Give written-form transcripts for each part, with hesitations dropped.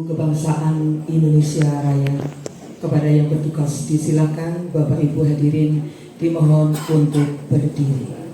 Kebangsaan Indonesia Raya. Kepada yang bertugas disilakan, Bapak Ibu hadirin dimohon untuk berdiri.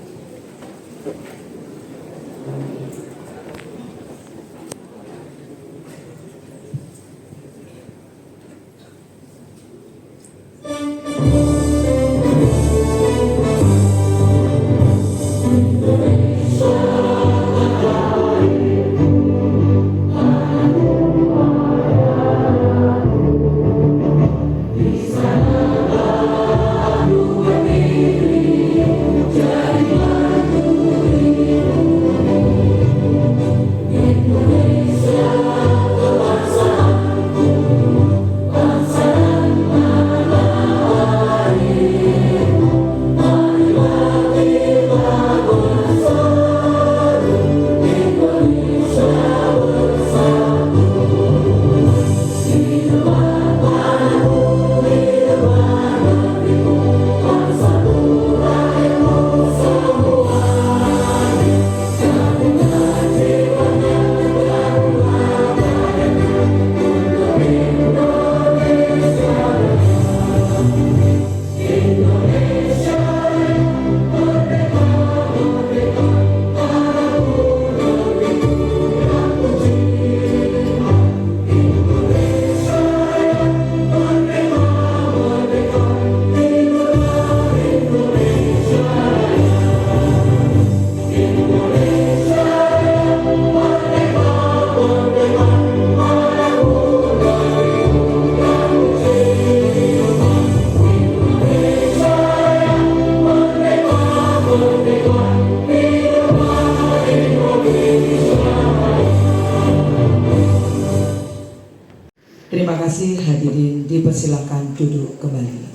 Terima kasih hadirin, dipersilakan duduk kembali.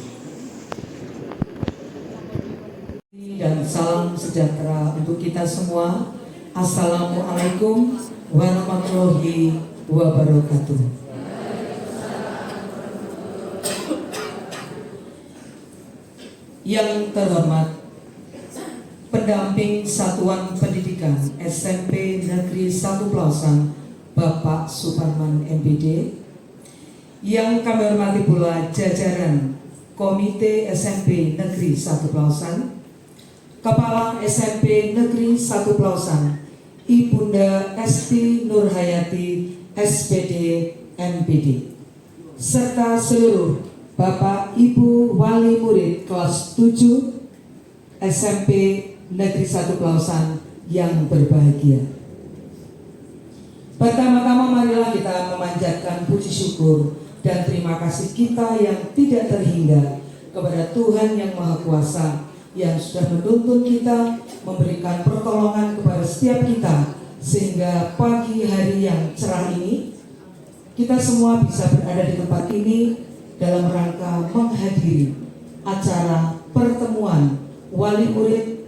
Dan salam sejahtera untuk kita semua. Assalamualaikum warahmatullahi wabarakatuh. Yang terhormat pendamping Satuan Pendidikan SMP Negeri 1 Pelausan Bapak Suparman MPD, yang kami hormati pula jajaran Komite SMP Negeri 1 Pelausan, Kepala SMP Negeri 1 Pelausan, Ibunda Esti Nurhayati SPD MPD, serta seluruh Bapak Ibu Wali Murid kelas 7 SMP Negeri 1 Pelausan yang berbahagia. Pertama-tama marilah kita memanjatkan puji syukur dan terima kasih kita yang tidak terhingga kepada Tuhan yang Maha Kuasa, yang sudah menuntun kita, memberikan pertolongan kepada setiap kita, sehingga pagi hari yang cerah ini kita semua bisa berada di tempat ini dalam rangka menghadiri acara pertemuan wali murid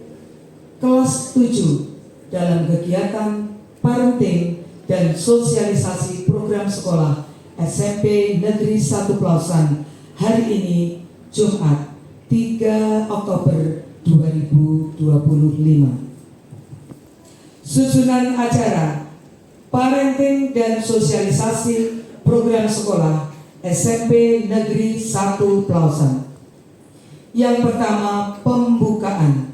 kelas 7 dalam kegiatan parenting dan sosialisasi program sekolah SMP Negeri 1 Pelausan hari ini Jumat 3 Oktober 2025. Susunan acara parenting dan sosialisasi program sekolah SMP Negeri 1 Pelausan. Yang pertama, pembukaan,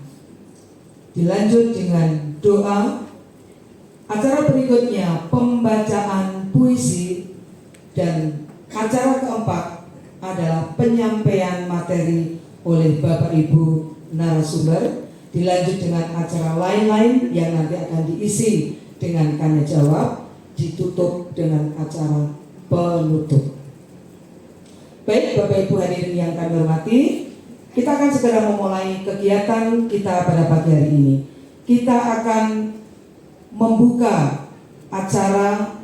dilanjut dengan doa. Acara berikutnya pembacaan puisi, dan acara keempat adalah penyampaian materi oleh Bapak Ibu narasumber, dilanjut dengan acara lain-lain yang nanti akan diisi dengan tanya jawab, ditutup dengan acara penutup. Baik Bapak Ibu hadirin yang kami hormati, kita akan segera memulai kegiatan kita pada pagi hari ini. Kita akan membuka acara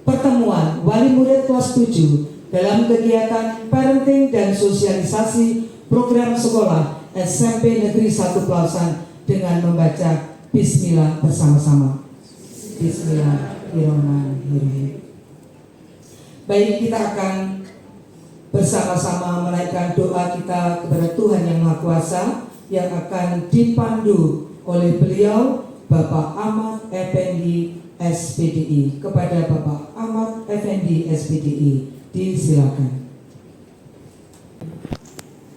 pertemuan wali murid kelas 7 dalam kegiatan parenting dan sosialisasi program sekolah SMP Negeri 1 Pelausan dengan membaca Bismillah bersama-sama. Bismillahirrahmanirrahim. Baik, kita akan bersama-sama menaikkan doa kita kepada Tuhan Yang Maha Kuasa yang akan dipandu oleh beliau Bapak Ahmad Effendi SPDI. Kepada Bapak Ahmad Effendi SPDI, disilakan.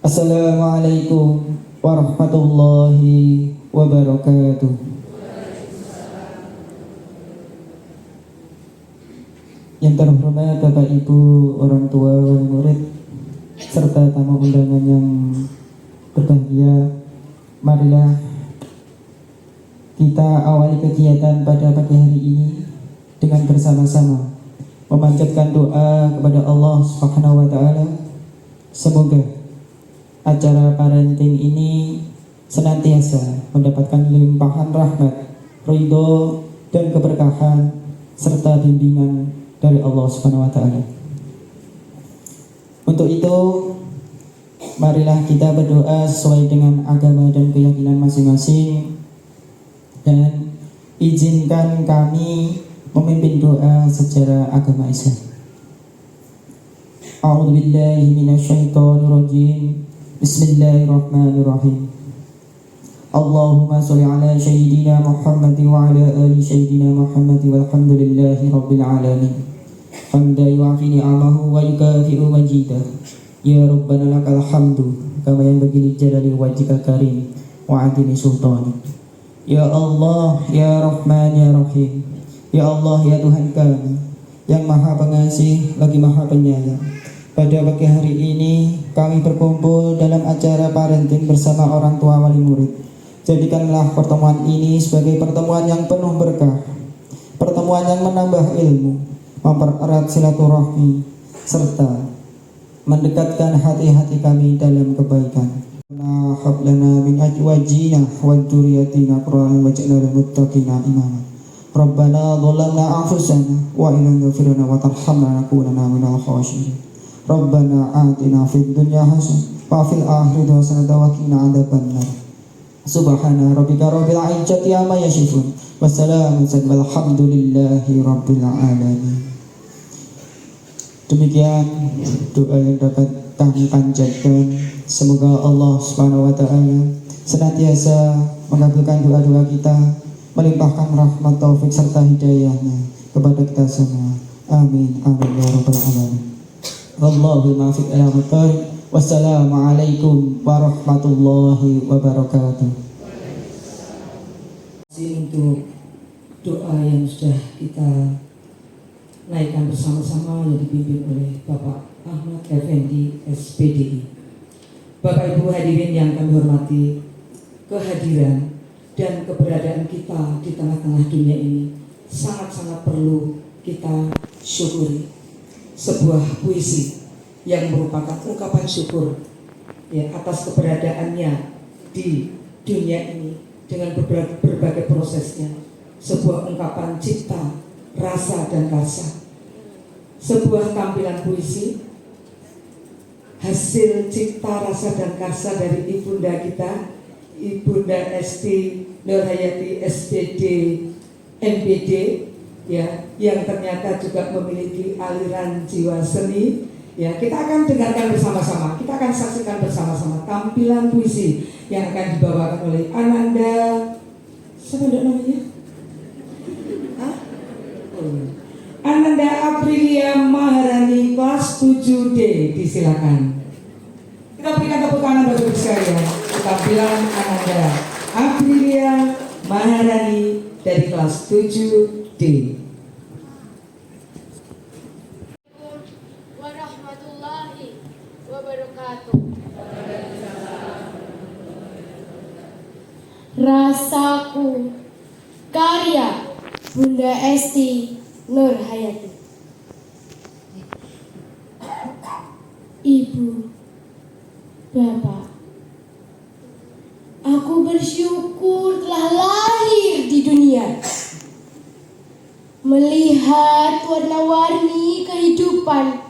Assalamualaikum warahmatullahi wabarakatuh. Yang terhormat Bapak Ibu, orang tua, wali murid, serta tamu undangan yang berbahagia, marilah kita awali kegiatan pada pagi hari ini dengan bersama-sama memanjatkan doa kepada Allah Subhanahu wa Ta'ala. Semoga acara parenting ini senantiasa mendapatkan limpahan rahmat, ridho, dan keberkahan serta bimbingan dari Allah Subhanahu wa Ta'ala. Untuk itu, marilah kita berdoa sesuai dengan agama dan keyakinan masing-masing, dan izinkan kami memimpin doa secara agama Islam. A'udzubillahi minasyaitonirrajim. Bismillahirrahmanirrahim. Allahumma sholli ala sayyidina Muhammad wa ala ali sayyidina Muhammad walhamdulillahi rabbil alamin. Hamdan yu'afi ni'amahu wa yukafi'u majidah. Ya Rabbana lakal hamdu kama yanbaghi li jalali wajhikal karim wa 'azimi sultanik. Ya Allah, Ya Rahman, Ya Rahim. Ya Allah, Ya Tuhan kami yang Maha Pengasih lagi Maha Penyayang. Pada pagi hari ini kami berkumpul dalam acara parenting bersama orang tua wali murid. Jadikanlah pertemuan ini sebagai pertemuan yang penuh berkah, pertemuan yang menambah ilmu, mempererat silaturahmi, serta mendekatkan hati-hati kami dalam kebaikan. هب لنا من أزواجنا وذرياتنا قرة واجعلنا للمتقين إماما ربنا ظلمنا أنفسنا وإن لم تغفر لنا وترحمنا لنكونن من الخاسرين ربنا آتنا في الدنيا حسنة وفي الآخرة حسنة وقنا عذاب النار سبحان ربك رب العزة عما يصفون وسلام والحمد لله رب العالمين. Demikian doa yang dapat kami panjatkan. Semoga Allah Subhanahu wa taala senantiasa mengabulkan doa-doa kita, melimpahkan rahmat taufik serta hidayahnya kepada kita semua. Amin amin ya rabbal alamin. Wallahul muwaffiq ila aqwamit. Wassalamualaikum warahmatullahi wabarakatuh. Untuk doa yang sudah kita naikkan bersama-sama yang dipimpin oleh Bapak Ahmad Effendi SPDI. Bapak Ibu hadirin yang kami hormati, kehadiran dan keberadaan kita di tengah-tengah dunia ini sangat-sangat perlu kita syukuri. Sebuah puisi yang merupakan ungkapan syukur ya atas keberadaannya di dunia ini dengan berbagai prosesnya. Sebuah ungkapan cipta, rasa dan karsa. Sebuah tampilan puisi hasil cipta, rasa dan karsa dari ibunda kita, Ibunda Esti Nurhayati SPD MPD ya, yang ternyata juga memiliki aliran jiwa seni ya. Kita akan dengarkan bersama-sama, kita akan saksikan bersama-sama tampilan puisi yang akan dibawakan oleh Ananda, siapa namanya? Ananda Aprilia Maharani kelas 7D, disilakan. Kita berikan tepuk tangan bagi sekalian. Tampilan Ananda Aprilia Maharani dari kelas 7D. Warahmatullahi wabarakatuh. Rasaku, karya Bunda Esti Nurhayati. Ibu, Bapak, aku bersyukur telah lahir di dunia, melihat warna-warni kehidupan,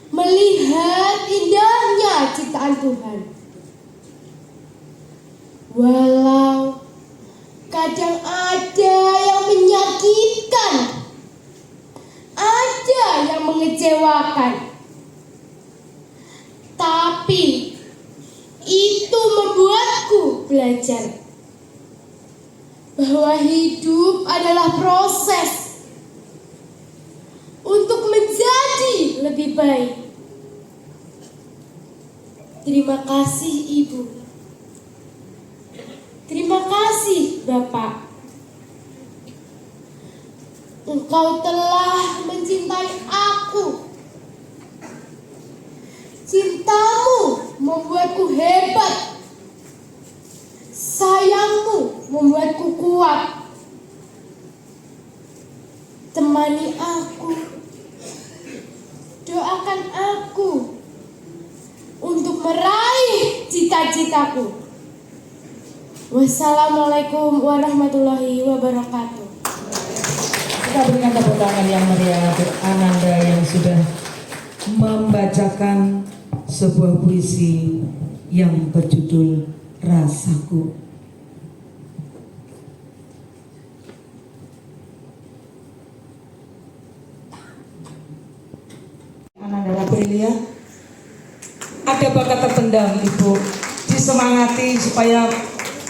melihat indahnya ciptaan Tuhan. Walau kadang ada yang menyakitkan, ada yang mengecewakan, tapi itu membuatku belajar bahwa hidup adalah proses untuk menjadi lebih baik. Terima kasih Ibu. Terima kasih Bapak. Engkau telah mencintai aku. Cintamu membuatku hebat. Sayangmu membuatku kuat. Temani aku. Doakan aku untuk meraih cita-citaku. Wassalamualaikum warahmatullahi wabarakatuh. Kita berikan tepuk tangan yang meriah untuk Ananda yang sudah membacakan sebuah puisi yang berjudul Rasaku. Ananda Aprilia, ada bakat terpendam Ibu, disemangati supaya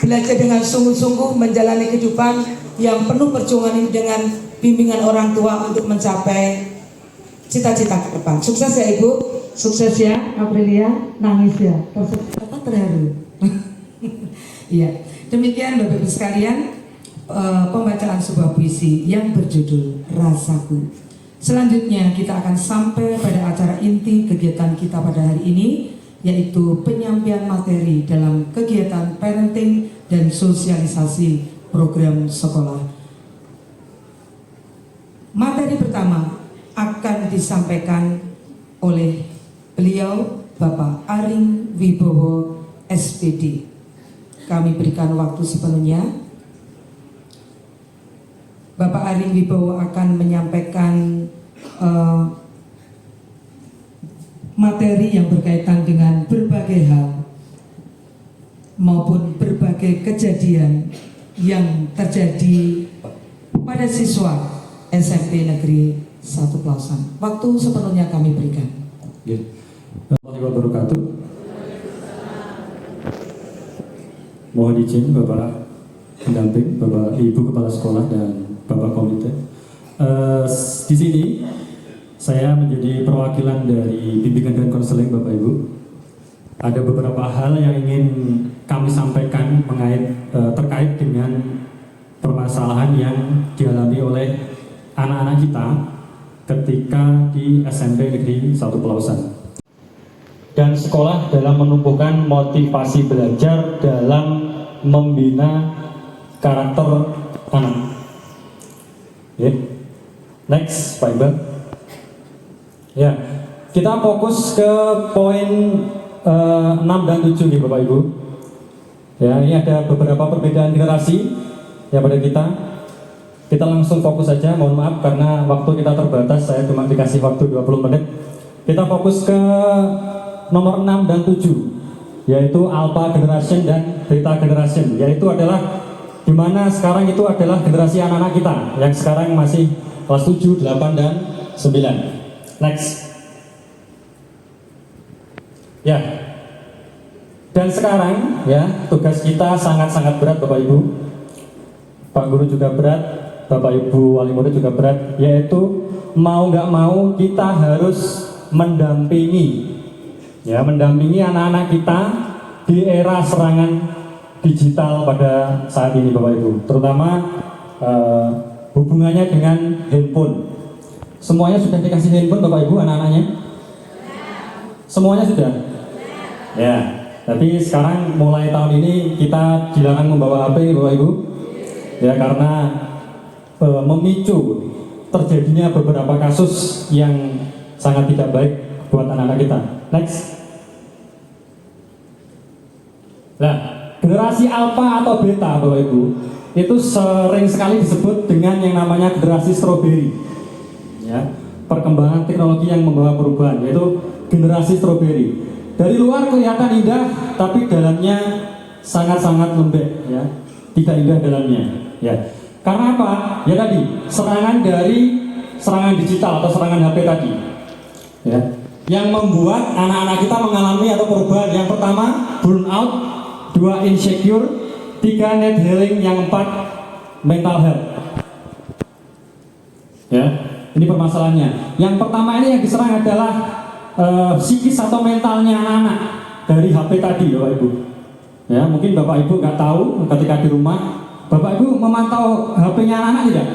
belajar dengan sungguh-sungguh menjalani kehidupan yang penuh perjuangan dengan bimbingan orang tua untuk mencapai cita-cita ke depan. Sukses ya Ibu, sukses ya Aprilia, nangis ya, apa terharu. Iya, demikian Bapak Ibu sekalian pembacaan sebuah puisi yang berjudul Rasaku. Selanjutnya kita akan sampai pada acara inti kegiatan kita pada hari ini, yaitu penyampaian materi dalam kegiatan parenting dan sosialisasi program sekolah. Materi pertama akan disampaikan oleh beliau Bapak Aring Wibowo SPD. Kami berikan waktu sepenuhnya. Bapak Arin Wibowo akan menyampaikan materi yang berkaitan dengan berbagai hal maupun berbagai kejadian yang terjadi pada siswa SMP Negeri 1 Pelausan. Waktu sepenuhnya kami berikan. Warahmatullahi wabarakatuh. Mohon izin Bapak pendamping, Bapak Ibu Kepala Sekolah dan Bapak Komite. Di sini saya menjadi perwakilan dari bimbingan dan konseling Bapak Ibu. Ada beberapa hal yang ingin kami sampaikan terkait dengan permasalahan yang dialami oleh anak-anak kita ketika di SMP Negeri 1 Pelausan. Dan sekolah dalam menumbuhkan motivasi belajar dalam membina karakter anak. Next, Pak Iqbal. Ya, kita fokus ke poin 6 dan 7 nih Bapak Ibu. Ya, ini ada beberapa perbedaan generasi ya pada kita. Kita langsung fokus saja, mohon maaf karena waktu kita terbatas, saya cuma dikasih waktu 20 menit. Kita fokus ke nomor 6 dan 7, yaitu Alpha Generation dan Beta Generation, yaitu adalah dimana sekarang itu adalah generasi anak-anak kita yang sekarang masih kelas 7, 8, dan 9. Next. Ya. Dan sekarang ya, tugas kita sangat-sangat berat Bapak Ibu. Pak Guru juga berat, Bapak Ibu wali murid juga berat, yaitu mau nggak mau kita harus mendampingi anak-anak kita di era serangan digital pada saat ini Bapak Ibu, terutama hubungannya dengan handphone. Semuanya sudah dikasih handphone Bapak Ibu anak-anaknya? Semuanya sudah? Ya, tapi sekarang mulai tahun ini kita dilarang membawa HP Bapak Ibu, ya karena memicu terjadinya beberapa kasus yang sangat tidak baik buat anak-anak kita. Next. Nah, generasi alpha atau beta Bapak Ibu itu sering sekali disebut dengan yang namanya generasi strawberry. Ya, perkembangan teknologi yang membawa perubahan, yaitu generasi strawberry. Dari luar kelihatan indah, tapi dalamnya sangat-sangat lembek, ya, tidak indah dalamnya. Ya, karena apa? Ya tadi serangan digital atau serangan HP tadi. Ya, yang membuat anak-anak kita mengalami atau perubahan. Yang pertama burnout, 2 insecure, 3 net healing, yang 4 mental health. Ya, ini permasalahannya. Yang pertama ini yang diserang adalah psikis atau mentalnya anak-anak dari HP tadi Bapak Ibu. Ya, mungkin Bapak Ibu nggak tahu ketika di rumah Bapak Ibu memantau HP-nya anak-anak tidak?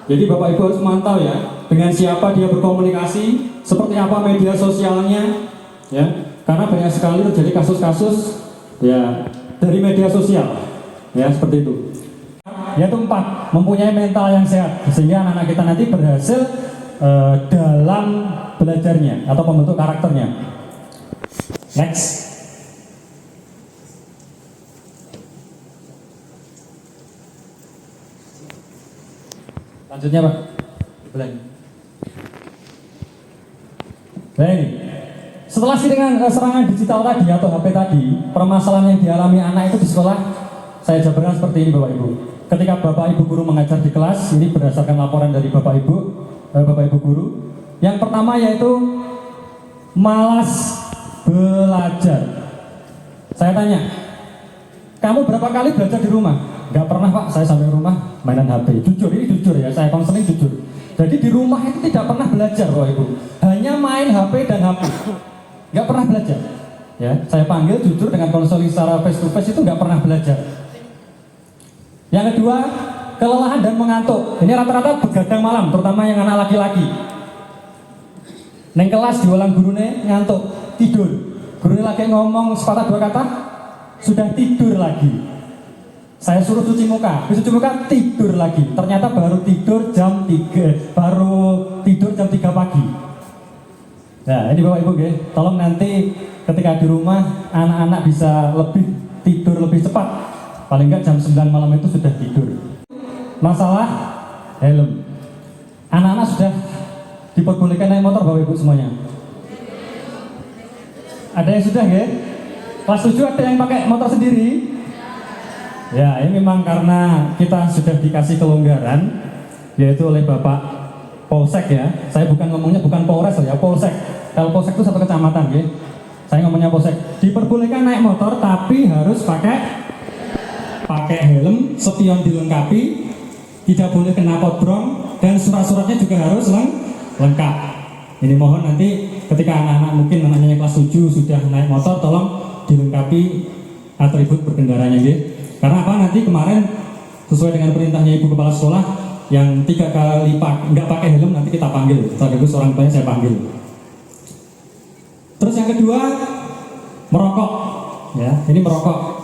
Jadi Bapak Ibu harus memantau ya, dengan siapa dia berkomunikasi, seperti apa media sosialnya, ya, karena banyak sekali terjadi kasus-kasus ya dari media sosial, ya seperti itu. Yaitu 4, mempunyai mental yang sehat sehingga anak-anak kita nanti berhasil dalam belajarnya atau membentuk karakternya. Next. Lanjutnya Pak. Nah ini, setelah serangan digital tadi atau HP tadi, permasalahan yang dialami anak itu di sekolah, saya jabarkan seperti ini Bapak Ibu. Ketika Bapak Ibu guru mengajar di kelas, ini berdasarkan laporan dari Bapak Ibu guru. Yang pertama yaitu malas belajar. Saya tanya, kamu berapa kali belajar di rumah? Gak pernah Pak, saya sampai rumah mainan HP. Jujur, ini jujur ya, saya konseling jujur. Jadi di rumah itu tidak pernah belajar Bapak Ibu, hanya main HP dan HP. Gak pernah belajar. Ya, saya panggil jujur dengan konseling secara face to face itu gak pernah belajar. Yang kedua, kelelahan dan mengantuk. Ini rata-rata begadang malam, terutama yang anak laki-laki. Neng kelas diulang gurune ngantuk, tidur. Gurune lagi ngomong sepatah 2 kata, sudah tidur lagi. Saya suruh cuci muka tidur lagi. Ternyata baru tidur jam 3 pagi. Nah, ini Bapak Ibu tolong nanti ketika di rumah anak-anak bisa tidur lebih cepat. Paling nggak jam 9 malam itu sudah tidur. Masalah helm. Anak-anak sudah diperbolehkan naik motor Bapak Ibu semuanya? Ada yang sudah ya? Kelas 7 ada yang pakai motor sendiri? Ya, ini memang karena kita sudah dikasih kelonggaran, yaitu oleh Bapak Polsek ya. Saya ngomongnya bukan Polres ya, Polsek. Kalau Polsek itu satu kecamatan ya. Saya ngomongnya Polsek. Diperbolehkan naik motor tapi harus pakai helm, spion dilengkapi, tidak boleh kena potbrong, dan surat-suratnya juga harus lengkap. Ini mohon nanti ketika anak-anak mungkin anaknya kelas 7 sudah naik motor, tolong dilengkapi atribut berkendaranya ya. Karena apa, nanti kemarin sesuai dengan perintahnya Ibu Kepala Sekolah yang 3 kali nggak pakai helm nanti kita panggil. Sekaligus orang tuanya saya panggil. Terus yang kedua, merokok. Ya, ini merokok.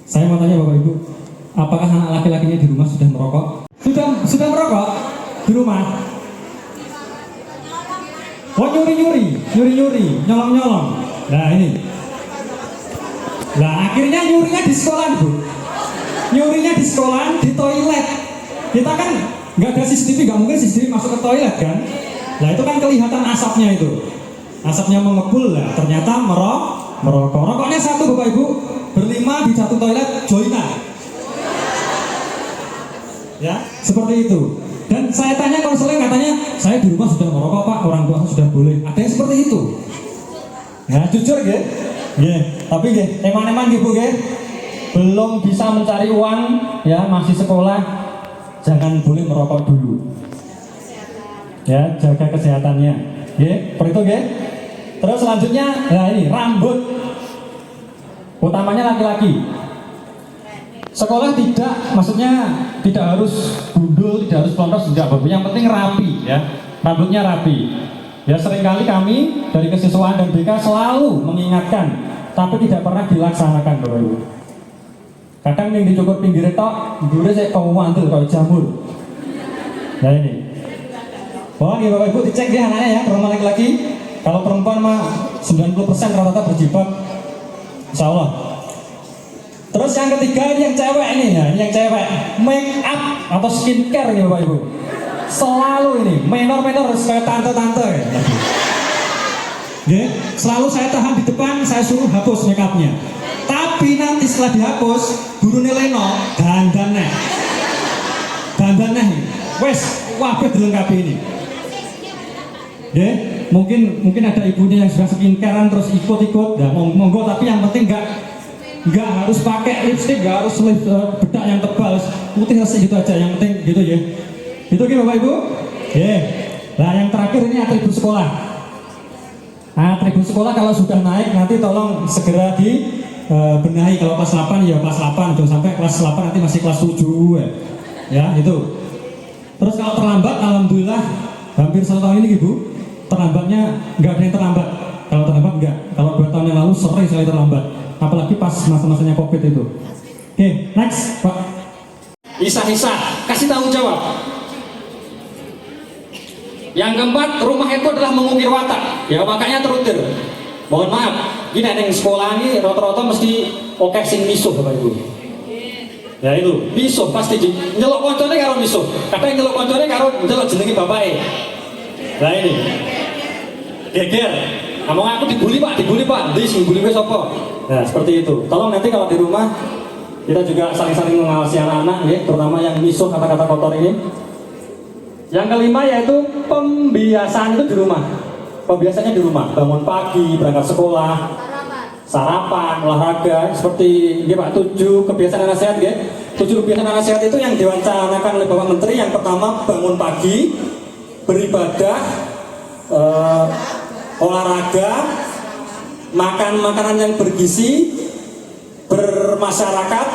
Saya mau tanya Bapak Ibu, apakah anak laki-lakinya di rumah sudah merokok? Sudah merokok di rumah? Oh, nyuri, nyolong. Nah ini. Nah akhirnya nyurinya di sekolah Bu. Nyurinya di sekolah, di toilet. Kita kan nggak ada CCTV, nggak mungkin CCTV masuk ke toilet kan? Nah itu kan kelihatan asapnya itu. Asapnya mengepul lah, ternyata merokok. Rokoknya satu Bapak Ibu, berlima di satu toilet, joinan. Ya, seperti itu. Dan saya tanya konseling, katanya saya di rumah sudah merokok Pak, orang tua sudah boleh. Ada yang seperti itu. Ya, jujur ya. Ya, tapi ya, eman-eman gitu ya. Belum bisa mencari uang, ya masih sekolah, jangan boleh merokok dulu. Ya, jaga kesehatannya. Ya, seperti itu ya. Terus selanjutnya, nah ini rambut. Utamanya laki-laki. Sekolah maksudnya tidak harus gundul, tidak harus pelontos, tidak apa-apa. Yang penting rapi ya, rambutnya rapi. Ya seringkali kami dari kesiswaan dan BK selalu mengingatkan, tapi tidak pernah dilaksanakan Bapak Ibu. Kadang yang dicukur pinggir tok, dulu saya kau mantul kalau jamur. Nah ini. Wah, nih Bapak Ibu dicek dia anaknya ya, perempuan laki-laki. Kalau perempuan mah 90% rata-rata berjilbab, insya Allah. Terus yang ketiga ini yang cewek ini ya, ini yang cewek, make up atau skincare nih Bapak Ibu. Selalu ini, menor-menor harus kayak tante-tante ya. Selalu saya tahan di depan, saya suruh hapus make upnya. Tapi nanti setelah dihapus, guru Leno dandan nih, wes, wabah dilengkapi ini. Mungkin ada ibunya yang sudah skincarean terus ikut-ikut, nah, monggo, tapi yang penting nggak harus pakai lipstick, nggak harus bedak yang tebal, putih gitu aja, yang penting gitu ya. Itu gitu Bapak Ibu. Nah yang terakhir ini atribut sekolah. Atribut sekolah kalau sudah naik nanti tolong segera dibenahi. Kalau kelas 8 ya kelas 8, jangan sampai kelas 8 nanti masih kelas 7 ya itu. Terus kalau terlambat, alhamdulillah hampir 1 tahun ini Ibu, terlambatnya nggak ada yang terlambat. Kalau terlambat enggak. Kalau 2 tahun yang lalu sering sekali terlambat. Apalagi pas masa-masanya COVID itu. Oke, next Pak. Isa, kasih tanggung jawab. Yang keempat, rumah itu adalah mengukir watak. Ya makanya terutir. Mohon maaf, ini yang sekolah ini rata-rata mesti oke sing misuh Bapak Ibu. Ya itu, misuh pasti nyelok koncone karo misuh. Kadang nyelok koncone karo nyelok jenenge bapake. Nah ini. Geger. Ngomong aku dibully Pak. Nanti sing bully wis apa? Nah, seperti itu. Tolong nanti kalau di rumah kita juga saling-saling mengawasi anak-anak ya, terutama yang misuh kata-kata kotor ini. Yang kelima yaitu pembiasaan itu di rumah. Pembiasaannya di rumah, bangun pagi, berangkat sekolah, sarapan, olahraga, seperti ini Pak, 7 kebiasaan anak sehat ya. 7 kebiasaan anak sehat itu yang diwacanakan oleh Bapak Menteri. Yang pertama, bangun pagi, beribadah, olahraga, makan makanan yang bergizi, bermasyarakat,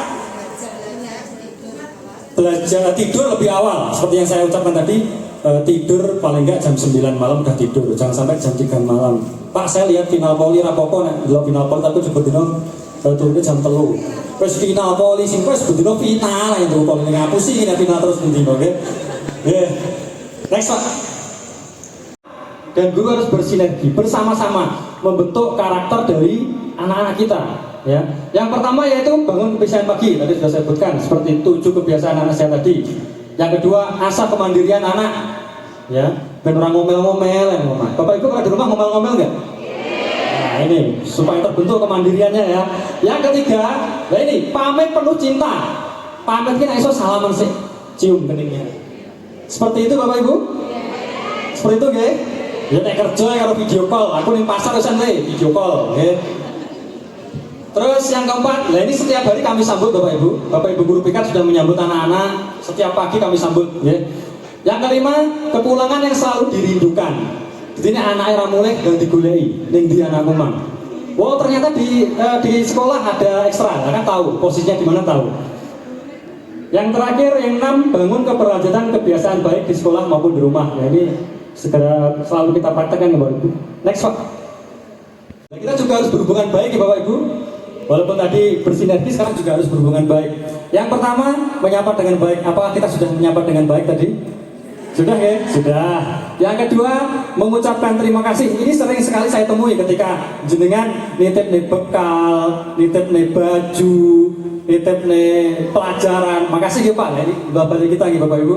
belajar, tidur lebih awal. Seperti yang saya ucapkan tadi, tidur paling enggak jam 9 malam udah tidur, jangan sampai jam 3 malam. Pak, saya lihat final poli rapopo nek final poli tapi juga dino turunnya jam 3. Wes final poli sing wes bedino final itu poli ning aku sih nek final terus dino nggih. Next Pak. Dan guru harus bersinergi bersama-sama. membentuk karakter dari anak-anak kita. Ya, yang pertama yaitu bangun kebiasaan pagi, tadi sudah saya sebutkan seperti 7 kebiasaan anak saya tadi. Yang kedua, asah kemandirian anak. Ya, ben orang ngomel-ngomel ya, Bapak Ibu kalau di rumah ngomel-ngomel nggak? Nah ini supaya terbentuk kemandiriannya ya. Yang ketiga, nah ini pamit penuh cinta. Pamit kan iso salaman sih, cium keningnya. Seperti itu Bapak Ibu? Seperti itu nggih? Ya nek kerja karo video call, aku ning pasar wis video call, nggih. Terus yang keempat, nah ini setiap hari kami sambut Bapak Ibu. Bapak Ibu guru PK sudah menyambut anak-anak. Setiap pagi kami sambut. Ya. Yang kelima, kepulangan yang selalu dirindukan. Jadi ini anaknya ramuleh dan digulei. Ning di anak kumang. Wow ternyata di sekolah ada ekstra. Kan tahu posisinya di mana tahu. Yang terakhir, yang 6, bangun keberlanjutan kebiasaan baik di sekolah maupun di rumah. Nah ini segera selalu kita praktekkan Bapak Ibu. Next Pak. Nah, kita juga harus berhubungan baik ya Bapak Ibu. Walaupun tadi bersinergi, sekarang juga harus berhubungan baik. Yang pertama, menyapa dengan baik. Apakah kita sudah menyapa dengan baik tadi? Sudah ya? Sudah. Yang kedua, mengucapkan terima kasih. Ini sering sekali saya temui ketika jenengan nitip nih bekal, nitip nih baju, nitip nih pelajaran. Makasih ya Pak. Ini bapak kita ya Bapak Ibu.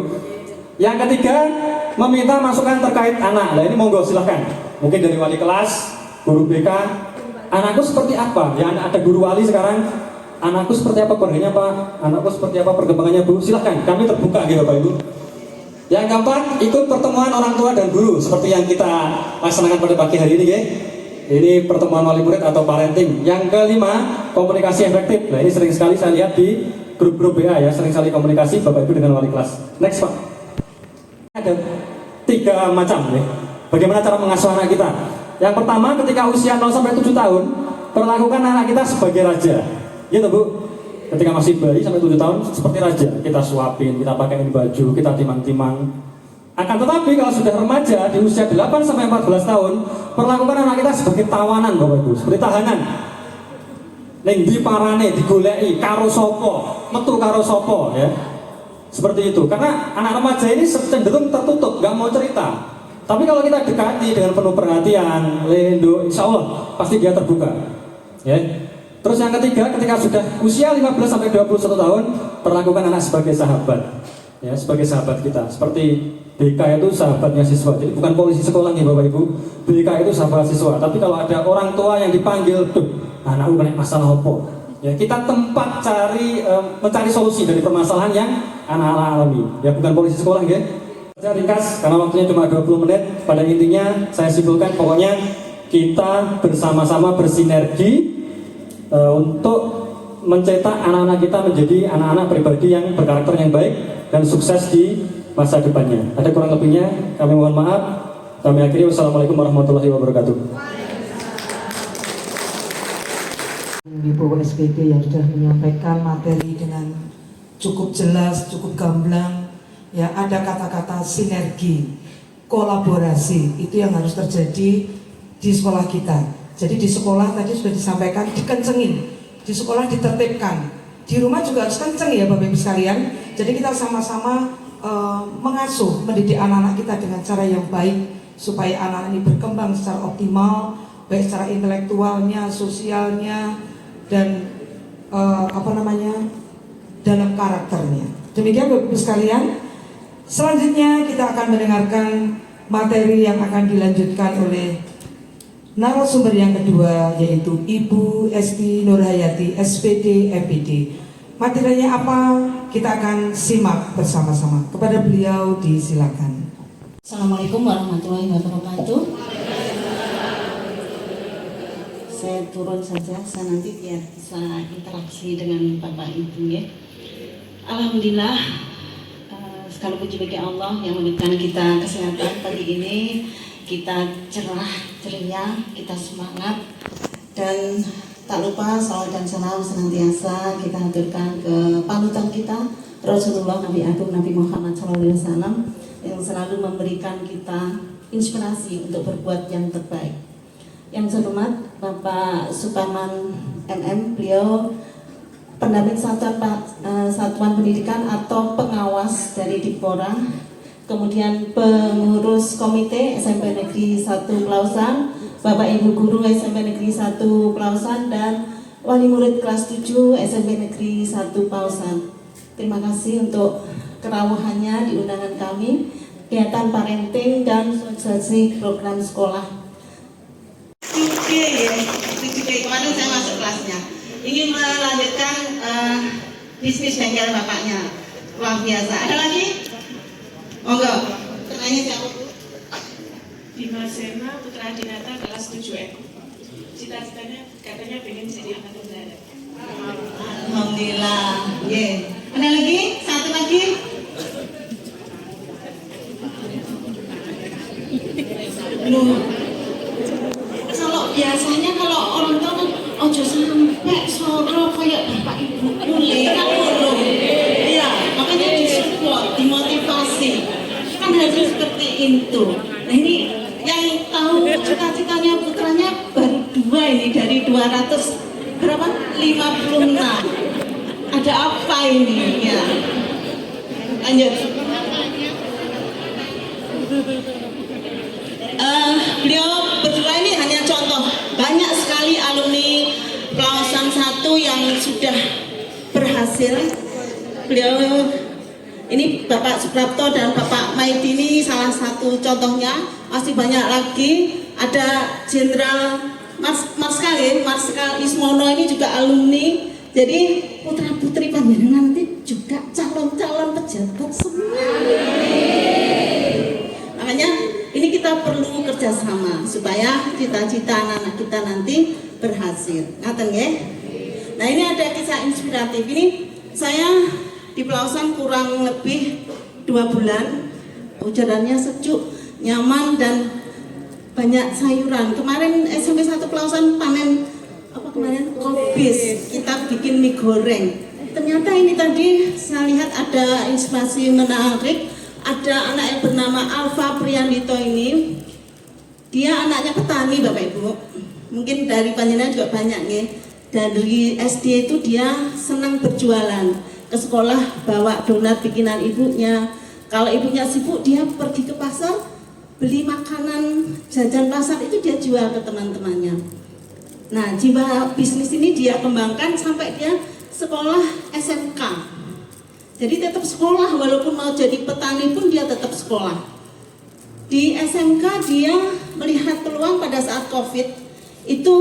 Yang ketiga, meminta masukan terkait anak. Nah ini monggo silahkan. Mungkin dari wali kelas, guru BK. Anakku seperti apa? Ya ada guru wali sekarang. Anakku seperti apa keluarganya Pak? Anakku seperti apa perkembangannya Bu? Silahkan, kami terbuka gitu Bapak Ibu. Yang keempat, ikut pertemuan orang tua dan guru seperti yang kita laksanakan pada pagi hari ini ya. Ini pertemuan wali murid atau parenting. Yang kelima, komunikasi efektif. Nah ini sering sekali saya lihat di grup-grup BA ya, sering sekali komunikasi Bapak Ibu dengan wali kelas. Next Pak. Ada 3 macam ya. Bagaimana cara mengasuh anak kita? Yang pertama, ketika usia 0 sampai 7 tahun, perlakukan anak kita sebagai raja. Gitu Bu. Ketika masih bayi sampai 7 tahun seperti raja. Kita suapin, kita pakaiin baju, kita timang-timang. Akan tetapi kalau sudah remaja di usia 8 sampai 14 tahun, perlakukan anak kita sebagai tawanan Bapak Ibu, seperti tahanan. Ning di parane digoleki karo sapa, metu karo sapa ya. Seperti itu. Karena anak remaja ini cenderung tertutup, nggak mau cerita. Tapi kalau kita dekati dengan penuh perhatian, lendo, insya Allah pasti dia terbuka. Ya. Terus yang ketiga, ketika sudah usia 15 sampai 21 tahun, perlakukan anak sebagai sahabat. Ya, sebagai sahabat kita. Seperti BK itu sahabatnya siswa. Jadi bukan polisi sekolah nih Bapak Ibu. BK itu sahabat siswa. Tapi kalau ada orang tua yang dipanggil, tuh, anakku kena masalah apa? Ya, kita tempat mencari solusi dari permasalahan yang anak-anak alami. Ya, bukan polisi sekolah ya. Saya ringkas karena waktunya cuma 20 menit. Pada intinya saya simpulkan pokoknya kita bersama-sama bersinergi untuk mencetak anak-anak kita menjadi anak-anak pribadi yang berkarakter yang baik dan sukses di masa depannya. Ada kurang lebihnya, kami mohon maaf. Kami akhiri. Wassalamualaikum warahmatullahi wabarakatuh. Ibu SPP yang sudah menyampaikan materi dengan cukup jelas, cukup gamblang. Ya, ada kata-kata sinergi, kolaborasi, itu yang harus terjadi di sekolah kita. Jadi di sekolah tadi sudah disampaikan, dikencengin, di sekolah ditertibkan, di rumah juga harus kenceng ya Bapak Ibu sekalian. Jadi kita sama-sama mengasuh, mendidik anak-anak kita dengan cara yang baik supaya anak-anak ini berkembang secara optimal, baik secara intelektualnya, sosialnya, dan dalam karakternya. Demikian Bapak Ibu sekalian. Selanjutnya kita akan mendengarkan materi yang akan dilanjutkan oleh narasumber yang kedua, yaitu Ibu Esti Nurhayati, SPD MPD. Materinya apa? Kita akan simak bersama-sama. Kepada beliau disilakan. Assalamualaikum warahmatullahi wabarakatuh. Saya turun saja, saya nanti biar bisa interaksi dengan Bapak Ibu ya. Alhamdulillah, segala puji bagi Allah yang memberikan kita kesehatan pagi ini. Kita cerah, ceria, kita semangat, dan tak lupa salawat dan salam senantiasa kita haturkan ke panutan kita Rasulullah Nabi Agung Nabi Muhammad SAW yang selalu memberikan kita inspirasi untuk berbuat yang terbaik. Yang terhormat Bapak Suparman MM, beliau pendamping satuan pendidikan atau pengawas dari Dipora, kemudian pengurus komite SMP Negeri 1 Pelausan, Bapak Ibu Guru SMP Negeri 1 Pelausan dan Wali Murid kelas 7 SMP Negeri 1 Pausan. Terima kasih untuk kerawuhannya di undangan kami, kegiatan parenting dan sosialisasi program sekolah. Oke, kemarin saya masuk kelasnya. Ingin melanjutkan bisnis bengkel bapaknya. Luar biasa. Ada lagi? Monggo. Pertanyaan siapa, Bu? Dimasena Putra Dinata kelas 7M. Cita-citanya katanya pengen jadi angkatan darat. Alhamdulillah. Ada lagi? Satu lagi? Loh. Kalau biasanya kalau orang tua kan ojo sampai soro kayak bapak ibu kule kan urung. Iya, makanya disupport, dimotivasi. Kan harus seperti itu. Nah ini yang tahu cita-citanya putranya baru 2 ini dari 200 berapa? 56. Ada apa ini? Ya. Lanjut. Beliau berdua ini hanya contoh. Banyak sekali alumni Pelausan 1 yang sudah berhasil. Beliau ini Bapak Suprapto dan Bapak Maidi ini salah satu contohnya. Masih banyak lagi. Ada Jenderal Marskal Ismono ini juga alumni. Jadi putra putri panjenengan nanti juga calon-calon pejabat semua. Makanya ini kita perlu kerjasama supaya cita-cita anak-anak kita nanti berhasil. Ngaten ya? Nah ini ada kisah inspiratif. Ini saya di Pelausan kurang lebih 2 bulan. Udaranya sejuk, nyaman dan banyak sayuran. Kemarin SMP 1 Pelausan panen kobis, kita bikin mie goreng. Ternyata ini tadi saya lihat ada inspirasi menarik. Ada anak yang bernama Alfa Priandito ini. Dia anaknya petani Bapak Ibu. Mungkin dari panjenengan juga banyak ya. Dari SD itu dia senang berjualan. Ke sekolah bawa donat bikinan ibunya. Kalau ibunya sibuk dia pergi ke pasar beli makanan jajan pasar itu dia jual ke teman-temannya. Nah, jiwa bisnis ini dia kembangkan sampai dia sekolah SMK. Jadi tetap sekolah, walaupun mau jadi petani pun dia tetap sekolah. Di SMK dia melihat peluang pada saat COVID, itu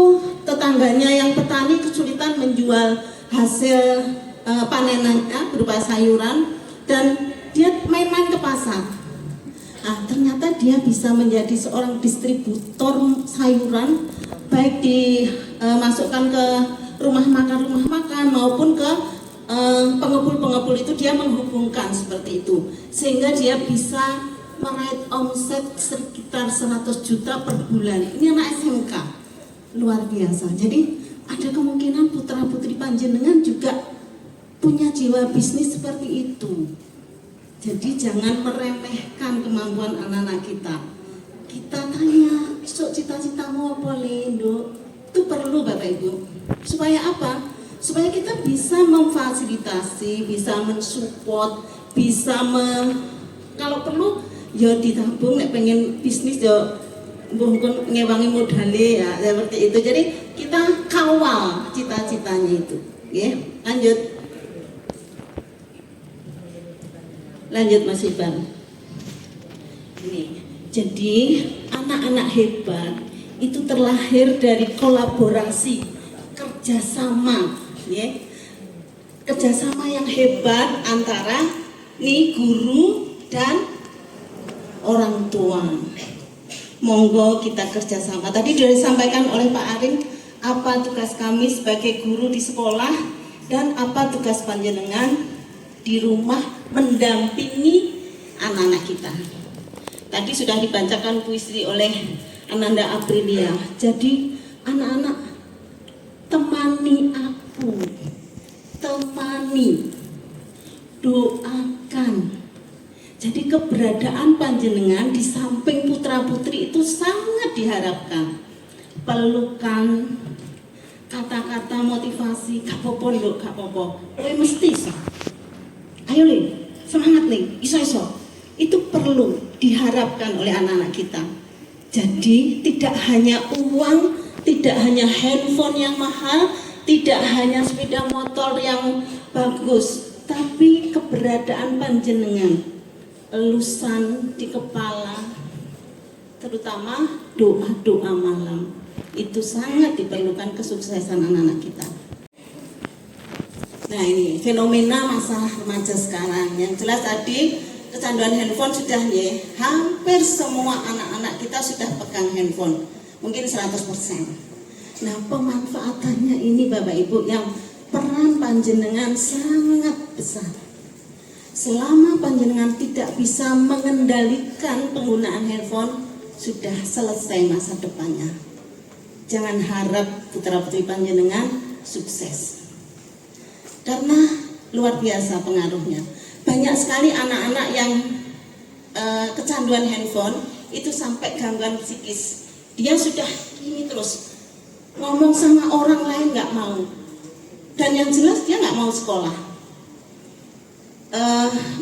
tetangganya yang petani kesulitan menjual hasil panenannya berupa sayuran, dan dia main-main ke pasar. Nah, ternyata dia bisa menjadi seorang distributor sayuran, baik dimasukkan ke rumah makan maupun ke pengepul itu dia menghubungkan seperti itu, sehingga dia bisa meraih omset sekitar 100 juta per bulan. Ini anak SMK, luar biasa. Jadi ada kemungkinan putra putri panjenengan juga punya jiwa bisnis seperti itu. Jadi jangan meremehkan kemampuan anak-anak kita. Kita tanya, sok cita-citamu apa Lindo? Itu perlu Bapak Ibu. Supaya apa? Supaya kita bisa memfasilitasi, bisa mensupport, bisa kalau perlu ya ditabung, nek pengen bisnis ya mungkin ngewangi modalnya ya seperti itu. Jadi kita kawal cita-citanya itu. Ya, lanjut Mas Iban. Ini. Jadi anak-anak hebat itu terlahir dari kolaborasi, kerjasama, ya. Kerjasama yang hebat antara nih guru dan orang tua. Monggo kita kerjasama. Tadi sudah disampaikan oleh Pak Arin apa tugas kami sebagai guru di sekolah dan apa tugas panjenengan di rumah mendampingi anak-anak kita. Tadi sudah dibacakan puisi oleh Ananda Aprilia. Jadi anak-anak temani aku, temani, doakan. Jadi keberadaan panjenengan di samping putra putri itu sangat diharapkan. Pelukan, kata-kata motivasi, gak apa-apa lho, gak apa-apa. Kowe mesti iso. Ayo Li, semangat Li, iso-iso. Itu perlu diharapkan oleh anak-anak kita. Jadi tidak hanya uang, tidak hanya handphone yang mahal, tidak hanya sepeda motor yang bagus, tapi keberadaan panjenengan, elusan di kepala, terutama doa-doa malam, itu sangat diperlukan kesuksesan anak-anak kita. Nah, ini fenomena masa remaja sekarang. Yang jelas tadi kecanduan handphone sudah ya, hampir semua anak-anak kita sudah pegang handphone, mungkin 100%. Nah, pemanfaatannya ini Bapak Ibu, yang peran panjenengan sangat besar. Selama panjenengan tidak bisa mengendalikan penggunaan handphone, sudah selesai masa depannya. Jangan harap putra-putri panjenengan sukses, karena luar biasa pengaruhnya. Banyak sekali anak-anak yang kecanduan handphone itu sampai gangguan psikis. Dia sudah gini terus, ngomong sama orang lain nggak mau, dan yang jelas dia nggak mau sekolah.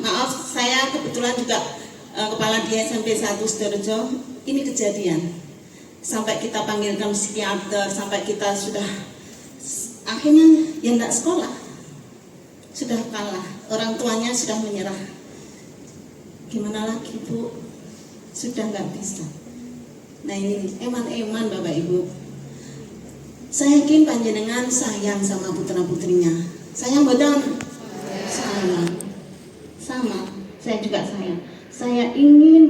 Maaf, saya kebetulan juga kepala di SMP 1 Sidoarjo. Ini kejadian sampai kita panggilkan psikiater, sampai kita sudah akhirnya ya nggak sekolah, sudah kalah, orang tuanya sudah menyerah. Gimana lagi Bu, sudah nggak bisa. Nah, ini eman-eman Bapak Ibu. Saya yakin panjenengan sayang sama putra putrinya. Sayang betul? Sayang. Sama, saya juga sayang. Saya ingin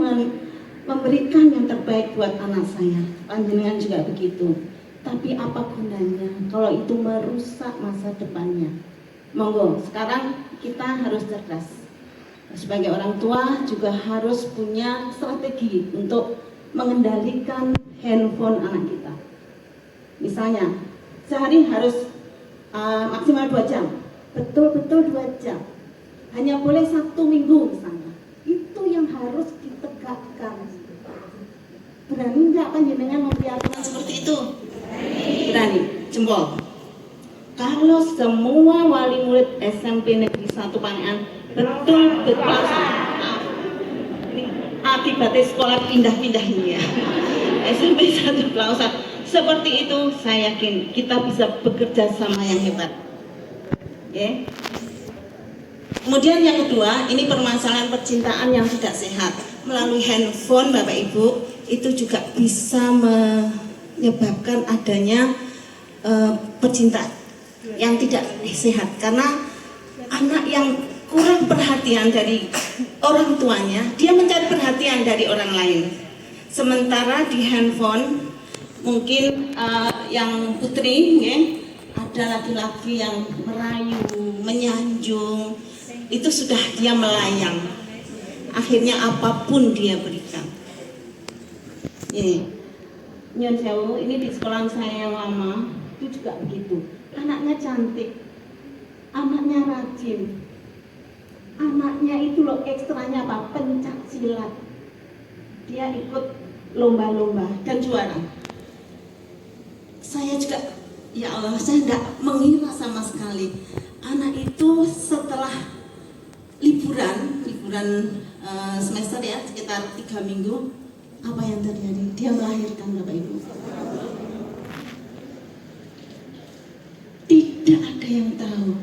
memberikan yang terbaik buat anak saya. Panjenengan juga begitu. Tapi apa gunanya kalau itu merusak masa depannya? Monggo, sekarang kita harus cerdas. Sebagai orang tua juga harus punya strategi untuk mengendalikan handphone anak kita. Misalnya, sehari harus maksimal 2 jam. Betul-betul 2 jam. Hanya boleh 1 minggu misalnya. Itu yang harus ditegakkan. Berani nggak panjenengan membiarkan seperti itu? Berani. Jempol. Kalau semua wali murid SMP Negeri 1 Panean betul-betul akibatnya sekolah pindah-pindah ini ya. SMP 1 Pelausan seperti itu, saya yakin kita bisa bekerja sama yang hebat. Oke. Kemudian yang kedua, ini permasalahan percintaan yang tidak sehat. Melalui handphone Bapak Ibu, itu juga bisa menyebabkan adanya percintaan yang tidak sehat. Karena anak yang kurang perhatian dari orang tuanya, dia mencari perhatian dari orang lain. Sementara di handphone, mungkin yang putri, ya, ada laki-laki yang merayu, menyanjung, itu sudah dia melayang. Akhirnya apapun dia berikan. Ini, Nyon Sewu, ini di sekolah saya yang lama itu juga begitu. Anaknya cantik, anaknya rajin, anaknya itu loh ekstranya apa? Pencak silat. Dia ikut lomba-lomba dan juara. Saya juga, ya Allah, saya nggak mengira sama sekali. Anak itu setelah liburan semester ya, sekitar 3 minggu, apa yang terjadi? Dia melahirkan Bapak Ibu. Tidak ada yang tahu.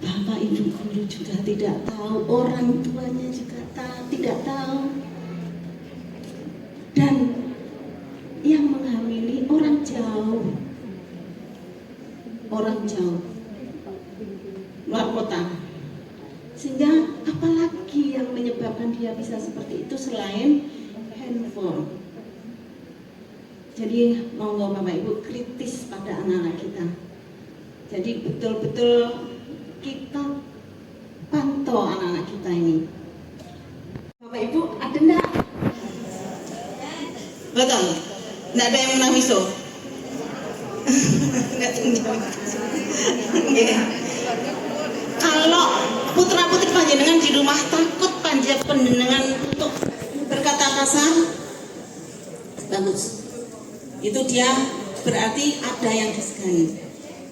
Bapak Ibu guru juga tidak tahu, orang tuanya juga tidak tahu. Dan yang menghamili orang jauh, luar kota. Sehingga apalagi yang menyebabkan dia bisa seperti itu selain handphone. Jadi monggo Bapak Ibu kritis pada anak-anak kita. Jadi betul-betul kita pantau anak-anak kita ini. Bapak Ibu ada enggak? Betul. Enggak ada yang menang miso. Kalau putra-putri panjenengan di rumah takut panjenengan untuk berkata kasar, bagus. Itu dia berarti ada yang disegani.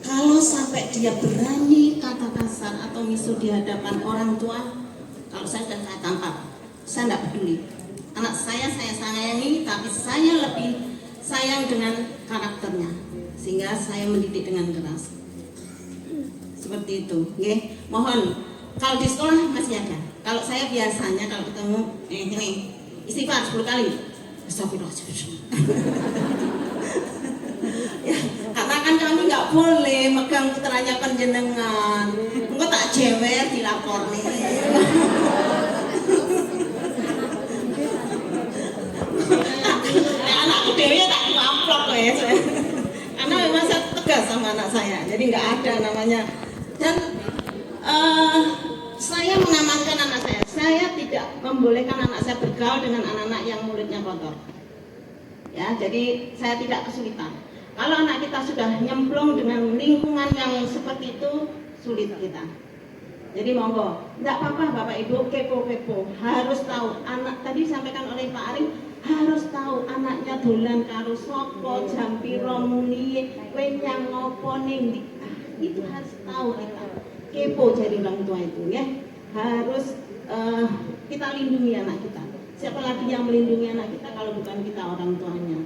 Kalau sampai dia berani kata kasar atau misu di hadapan orang tua, kalau saya sudah tampar, saya tidak peduli. Anak saya sayangi, tapi saya lebih sayang dengan karakternya, sehingga saya mendidik dengan keras. Seperti itu, nggih. Mohon kalau di sekolah masih ada. Kalau saya biasanya kalau ketemu ini istighfar 10 kali. Astagfirullahaladzim. Ya, karena kan kami nggak boleh megang putranya panjenengan. Engko tak jewer dilaporne. Anakku dewe tak ngamplok ya. Karena memang saya tegas sama anak saya, jadi nggak ada namanya. Dan saya mengamankan anak saya. Saya tidak membolehkan anak saya bergaul dengan anak-anak yang mulutnya kotor. Ya, jadi saya tidak kesulitan. Kalau anak kita sudah nyemplung dengan lingkungan yang seperti itu, sulit kita. Jadi monggo, tidak apa-apa Bapak Ibu kepo-kepo, harus tahu. Anak tadi disampaikan oleh Pak Arif, harus tahu anaknya dolan karo sopo, jam piro muni, wenyang ngopo ning. Itu harus tahu kita. Kepo jadi orang tua itu ya. Harus kita lindungi anak kita. Siapa lagi yang melindungi anak kita kalau bukan kita orang tuanya?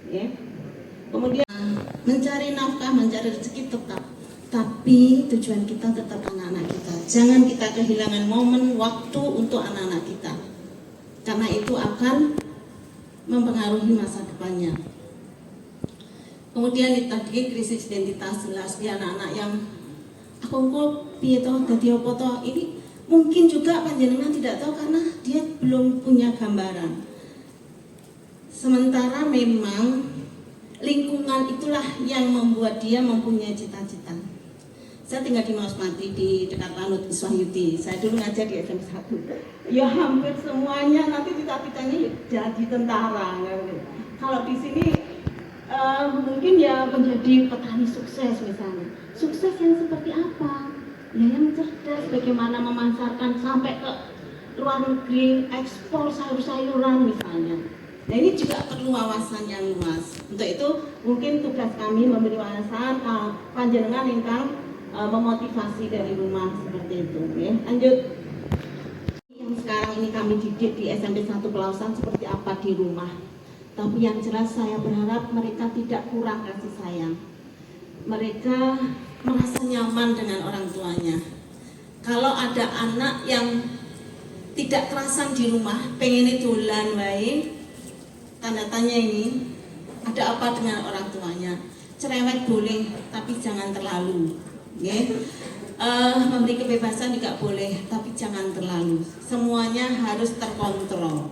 Ya. Kemudian mencari nafkah, mencari rezeki tetap, tapi tujuan kita tetap anak-anak kita. Jangan kita kehilangan momen waktu untuk anak-anak kita, karena itu akan mempengaruhi masa depannya. Kemudian tadi krisis identitas, jelas di anak-anak yang aku kok piye toh dadi apa toh, ini mungkin juga panjenengan tidak tahu karena dia belum punya gambaran. Sementara memang lingkungan itulah yang membuat dia mempunyai cita-cita. Saya tinggal di Mausmati di dekat Lanut Iswahyudi. Saya dulu ngajar di SM 1. Ya hampir semuanya nanti cita-citanya jadi tentara. Kalau di sini mungkin ya menjadi petani sukses misalnya. Sukses yang seperti apa? Ya yang cerdas, bagaimana memasarkan sampai ke luar negeri, ekspor sayur-sayuran misalnya. Nah ini juga perlu wawasan yang luas. Untuk itu mungkin tugas kami memberi wawasan panjenengan ingkang memotivasi dari rumah seperti itu. Ya. Lanjut. Yang sekarang ini kami didik di SMP 1 Pelausan seperti apa di rumah. Tapi yang jelas saya berharap mereka tidak kurang kasih sayang. Mereka merasa nyaman dengan orang tuanya. Kalau ada anak yang tidak kerasan di rumah, pengen dolan wae, tanda tanya ini, ada apa dengan orang tuanya? Cerewet boleh, tapi jangan terlalu. Memberi kebebasan juga boleh, tapi jangan terlalu. Semuanya harus terkontrol.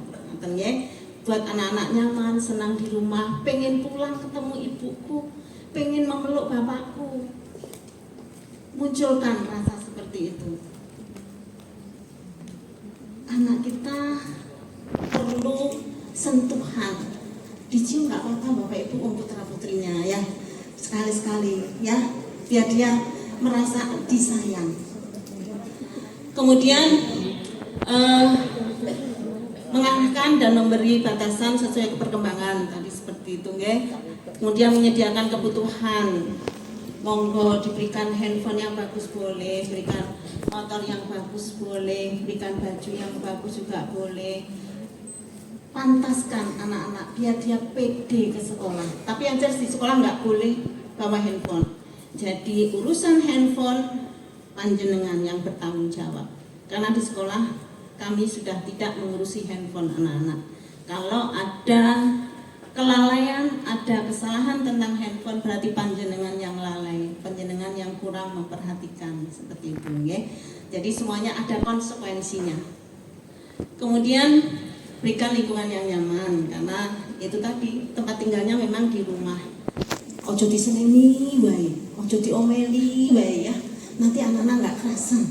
Buat anak-anak nyaman, senang di rumah, pengen pulang ketemu ibuku, pengen memeluk bapakku. Munculkan rasa seperti itu. Anak kita perlu sentuhan. Dicium nggak apa-apa Bapak Ibu untuk putra putrinya ya, sekali-sekali ya, biar dia merasa disayang. Kemudian mengarahkan dan memberi batasan sesuai perkembangan tadi seperti itu ya. Kemudian menyediakan kebutuhan. Monggo diberikan handphone yang bagus boleh, berikan motor yang bagus boleh, berikan baju yang bagus juga boleh. Pantaskan anak-anak biar dia pede ke sekolah. Tapi yang jelas di sekolah nggak boleh bawa handphone. Jadi urusan handphone panjenengan yang bertanggung jawab. Karena di sekolah kami sudah tidak mengurusi handphone anak-anak. Kalau ada kelalaian, ada kesalahan tentang handphone, berarti panjenengan yang lalai, panjenengan yang kurang memperhatikan seperti itu ya. Jadi semuanya ada konsekuensinya. Kemudian berikan lingkungan yang nyaman, karena itu tadi tempat tinggalnya memang di rumah. Ojo diseneni wae, ojo diomeli wae ya. Nanti anak-anak nggak kerasan.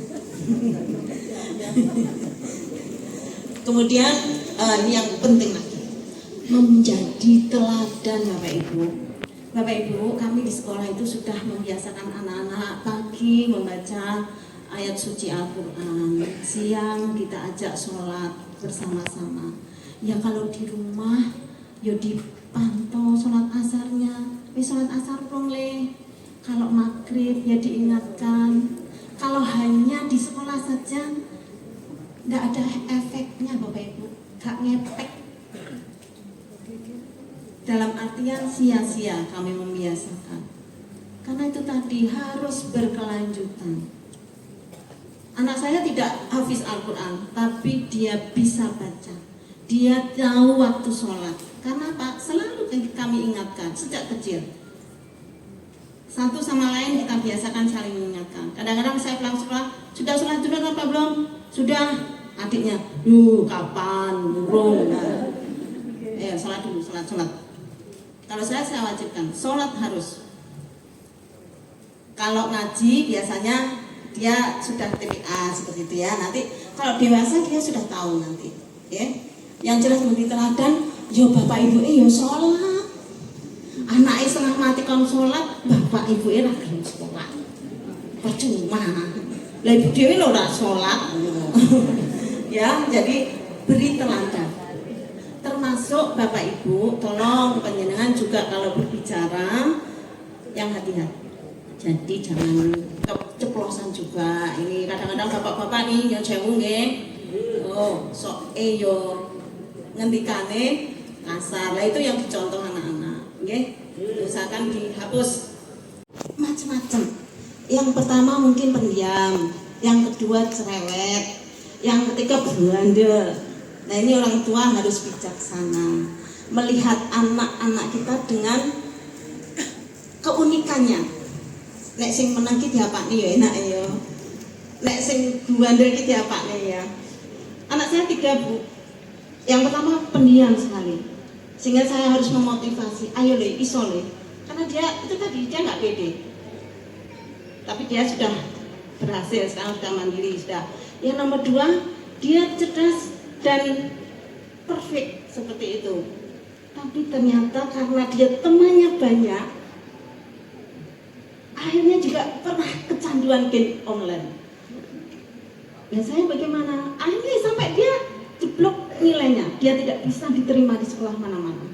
Kemudian ini yang penting lagi, menjadi teladan Bapak Ibu. Bapak Ibu, kami di sekolah itu sudah membiasakan anak-anak pagi membaca ayat suci Al-Quran, siang kita ajak sholat bersama-sama. Ya kalau di rumah, ya dipantau sholat asarnya. Sholat asar le. Kalau maghrib ya diingatkan. Kalau hanya di sekolah saja, nggak ada efeknya Bapak Ibu. gak ngepek. Dalam artian sia-sia kami membiasakan. Karena itu tadi harus berkelanjutan. Anak saya tidak hafiz Al-Quran, tapi dia bisa baca. Dia tahu waktu sholat. Karena apa? Selalu kami ingatkan sejak kecil. Satu sama lain kita biasakan saling mengingatkan. Kadang-kadang saya pulang sekolah, sudah sholat dulu apa belum? Sudah. Adiknya, kapan? Burung. Nah. Sholat dulu, sholat. Kalau saya wajibkan, sholat harus. Kalau ngaji biasanya dia sudah TPA seperti itu ya. Nanti kalau dewasa dia sudah tahu nanti. Ya. Yang jelas memberi teladan, yo bapak ibu yo sholat. Anaknya setengah mati kon sholat, bapak ibu ra gelem sholat. Percuma. Lah ibu dhewe lho ora sholat. Ya, jadi beri teladan. Termasuk bapak ibu, tolong panjenengan juga kalau berbicara yang hati-hati. Jadi jangan keceplosan juga. Ini kadang-kadang bapak-bapak nih yang sewu nggih. Sok yo ngendikane kasar. Lah itu yang dicontoh anak-anak, nggih. Usahakan dihapus. Macam-macam. Yang pertama mungkin pendiam, yang kedua cerewet, yang ketiga berandal. Nah, ini orang tua harus bijaksana melihat anak-anak kita dengan keunikannya. Nek sing menang ki diapakne ya enak ya. Nek sing bandel ki diapakne ya. Anak saya 3, Bu. Yang pertama pendiam sekali. Sehingga saya harus memotivasi, ayo le, iso le. Karena dia itu tadi dia nggak pede. Tapi dia sudah berhasil, sekarang sudah mandiri sudah. Yang nomor 2, dia cerdas dan perfect seperti itu. Tapi ternyata karena dia temannya banyak, akhirnya juga pernah kecanduan game online. Biasanya bagaimana? Akhirnya sampai dia jeblok nilainya, dia tidak bisa diterima di sekolah mana-mana.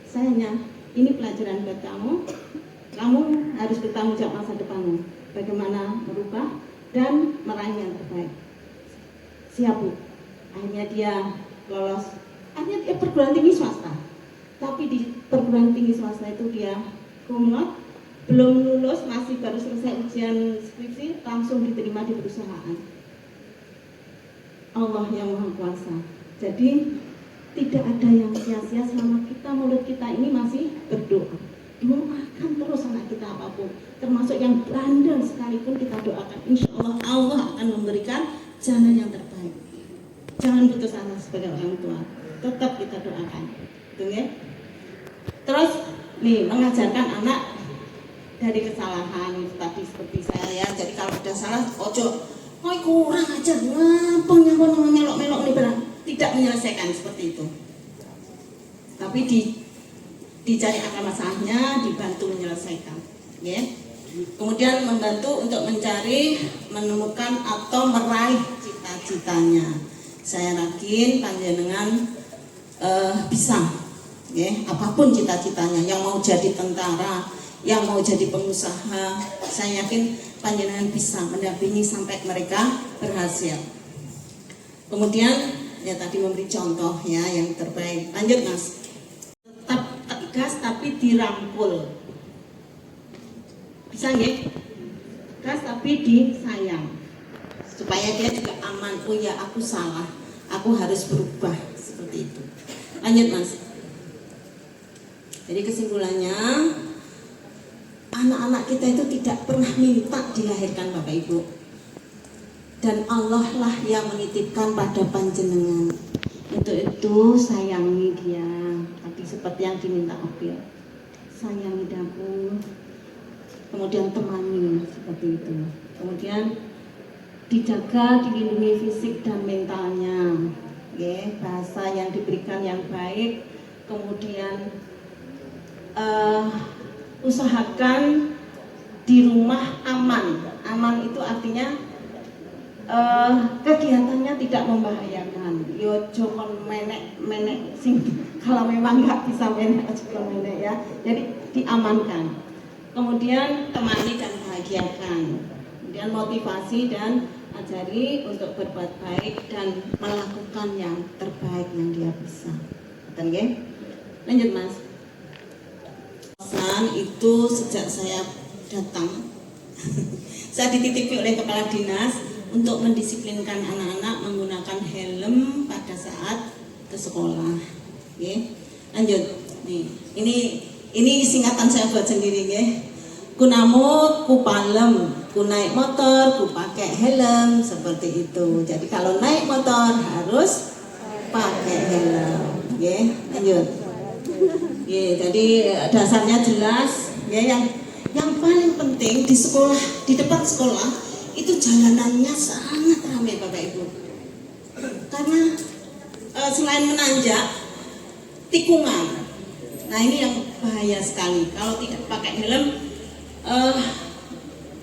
Sayangnya, ini pelajaran buat kamu. Kamu harus bertanggung jawab masa depanmu. Bagaimana merubah dan meraih yang terbaik. Siap, Bu. Akhirnya dia lolos. Akhirnya dia perguruan tinggi swasta. Tapi di perguruan tinggi swasta itu dia kumlot, belum lulus, masih baru selesai ujian skripsi, langsung diterima di perusahaan. Allah yang Maha Kuasa. Jadi tidak ada yang sia-sia selama mulut kita ini masih berdoa. Doakan terus anak kita apapun, termasuk yang bandel sekalipun kita doakan. Insya Allah Allah akan memberikan jalan yang terbaik. Jangan putus asa sebagai orang tua, tetap kita doakan, betul ya? Terus nih mengajarkan anak dari kesalahan tadi seperti saya ya. Jadi kalau sudah salah, ojo, kurang ajar, ngapa melok-melok nih berang. Tidak menyelesaikan seperti itu. Tapi dicari akar masalahnya, dibantu menyelesaikan, ya. Kemudian membantu untuk menemukan atau meraih cita-citanya. Saya yakin panjenengan bisa, ya, apapun cita-citanya. Yang mau jadi tentara, yang mau jadi pengusaha, saya yakin panjenengan bisa mendampingi sampai mereka berhasil. Kemudian ya tadi memberi contoh ya yang terbaik. Lanjut Mas. Tetap tegas tapi dirangkul. Bisa nggih? Tegas tapi disayang. Supaya dia juga aman. Oh ya, aku salah. Aku harus berubah seperti itu. Lanjut Mas. Jadi kesimpulannya, anak-anak kita itu tidak pernah minta dilahirkan Bapak Ibu. Dan Allah lah yang menitipkan pada panjenengan. Untuk itu sayangi dia. Tapi seperti yang diminta Opil, sayangi dapur. Kemudian temani seperti itu. Kemudian dijaga, dilindungi fisik dan mentalnya. Ya, bahasa yang diberikan yang baik. Kemudian usahakan di rumah aman. Aman itu artinya kegiatannya tidak membahayakan. Yo jokon menek sing kalau memang nggak bisa menek ya. Jadi diamankan. Kemudian temani dan bahagiakan. Kemudian motivasi dan ajari untuk berbuat baik dan melakukan yang terbaik yang dia bisa. Betul nggih? Lanjut Mas. Pesan itu sejak saya datang saya dititipi oleh kepala dinas untuk mendisiplinkan anak-anak menggunakan helm pada saat ke sekolah. Oke, lanjut. Nih, ini singkatan saya buat sendiri ya. Ku namut, ku palem, ku naik motor, ku pakai helm, seperti itu. Jadi kalau naik motor harus pakai helm. Oke, lanjut. Oke, jadi dasarnya jelas ya. Yang paling penting di sekolah, di depan sekolah itu jalanannya sangat ramai Bapak Ibu. Karena selain menanjak, tikungan. Nah ini yang bahaya sekali. Kalau tidak pakai helm,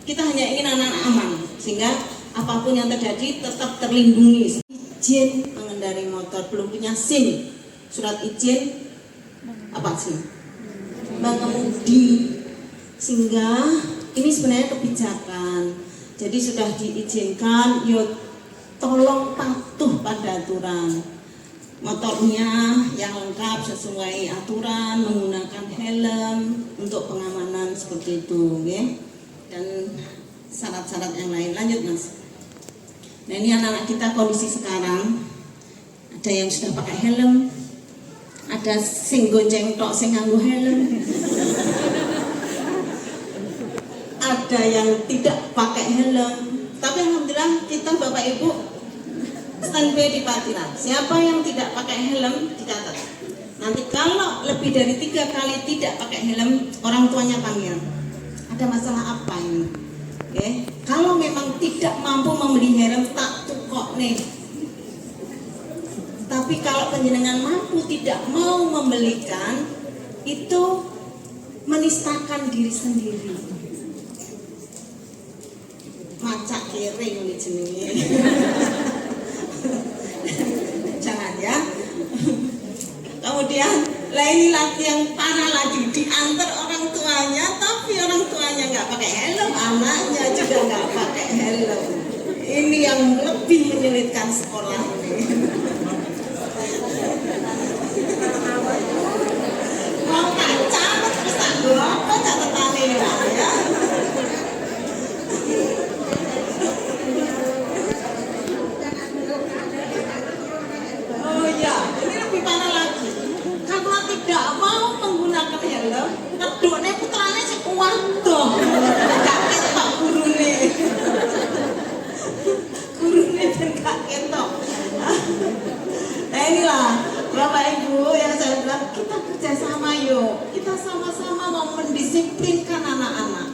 kita hanya ingin anak-anak aman, sehingga apapun yang terjadi tetap terlindungi. Izin mengendarai motor, belum punya SIM, surat izin apa sih? Mengemudi. Sehingga ini sebenarnya kebijakan. Jadi sudah diizinkan, yuk tolong patuh pada aturan. Motornya yang lengkap sesuai aturan, menggunakan helm untuk pengamanan seperti itu, ya. Dan syarat-syarat yang lain. Lanjut Mas. Nah ini anak-anak kita kondisi sekarang, ada yang sudah pakai helm, ada sing gonceng tok sing nganggo helm, ada yang tidak pakai helm. Tapi alhamdulillah kita Bapak Ibu standby di parkiran. Siapa yang tidak pakai helm dicatat. Nanti kalau lebih dari 3 kali tidak pakai helm, orang tuanya panggil. Ada masalah apa ini? Oke. Kalau memang tidak mampu membeli helm, tak tukok nih. Tapi kalau penjenengan mampu tidak mau membelikan, itu menistakan diri sendiri. Macak kering ini jenenge. Jangan ya. Kemudian lain lagi yang parah lagi, diantar orang tuanya, tapi orang tuanya nggak pakai helm, anaknya juga nggak pakai helm. Ini yang lebih menyulitkan sekolah ini. Mau catat terus tak apa catatannya ya. Oh iya, ini lebih parah lagi. Karena tidak mau menggunakan helm, kedone putrane sing waduh. Gak ketok gurune. Gurune ben gak ketok. Nah inilah Bapak Ibu yang saya bilang, kita kerjasama yuk. Kita sama-sama mau mendisiplinkan anak-anak.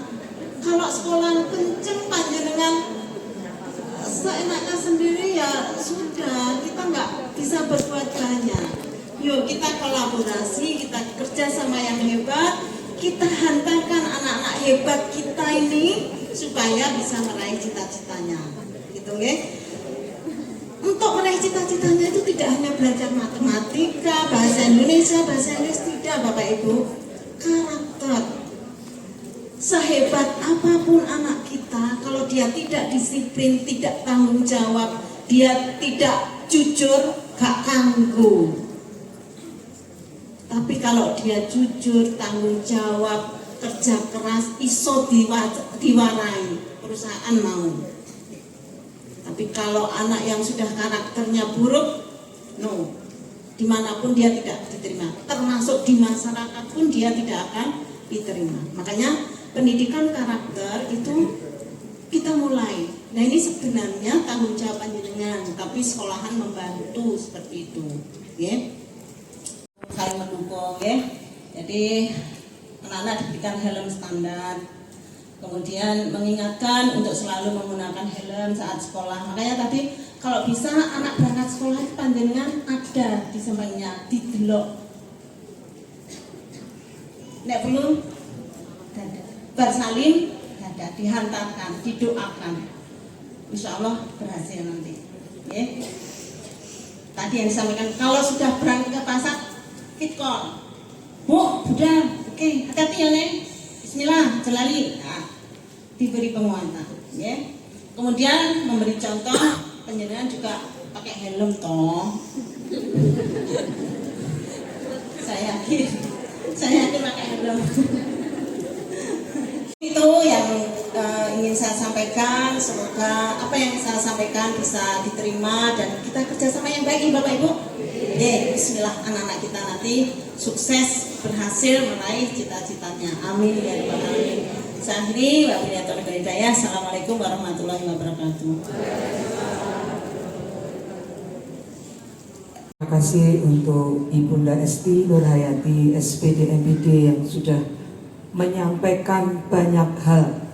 Kalau sekolah kenceng panjenengan seenaknya sendiri ya sudah, kita nggak bisa berbuat banyak. Yuk kita kolaborasi, kita kerja sama yang hebat, kita hantarkan anak-anak hebat kita ini supaya bisa meraih cita-citanya, gitu ya. Untuk meraih cita-citanya itu tidak hanya belajar matematika, bahasa Inggris tidak Bapak Ibu, karakter. Sehebat apapun anak kita, kalau dia tidak disiplin, tidak tanggung jawab, dia tidak jujur, gak kanggu. Tapi kalau dia jujur, tanggung jawab, kerja keras, iso diwarai, perusahaan mau. Tapi kalau anak yang sudah karakternya buruk, no, dimanapun dia tidak diterima, termasuk di masyarakat pun dia tidak akan diterima. Makanya pendidikan karakter itu kita mulai. Nah ini sebenarnya tanggung jawab panjenengan, tapi sekolahan membantu seperti itu, ya. Saling mendukung, ya. Jadi anak-anak diberikan helm standar, kemudian mengingatkan untuk selalu menggunakan helm saat sekolah. Makanya tadi kalau bisa anak berangkat sekolah itu panjenengan ada di sampingnya, didelok. Nek belum bersalin, ada dihantarkan, didoakan. Insya Allah berhasil nanti. Ya. Tadi yang disampaikan, kalau sudah berangkat ke pasar, fit call. Bu, udah, oke, hati-hati ya Neng. Bismillah, jelali. Nah, diberi penguatan. Ya. Kemudian memberi contoh, penjenengan juga pakai helm toh. Saya yakin pakai helm. Itu yang ingin saya sampaikan. Semoga apa yang saya sampaikan bisa diterima dan kita kerjasama yang baik, Bapak Ibu. Bismillah, anak-anak kita nanti sukses berhasil meraih cita-citanya. Amin ya rabbal alamin. Saya akhiri, wabillahi taufiq wal hidayah. Assalamualaikum warahmatullahi wabarakatuh. Terima kasih untuk Ibunda Esti Nurhayati SPD MPD yang sudah menyampaikan banyak hal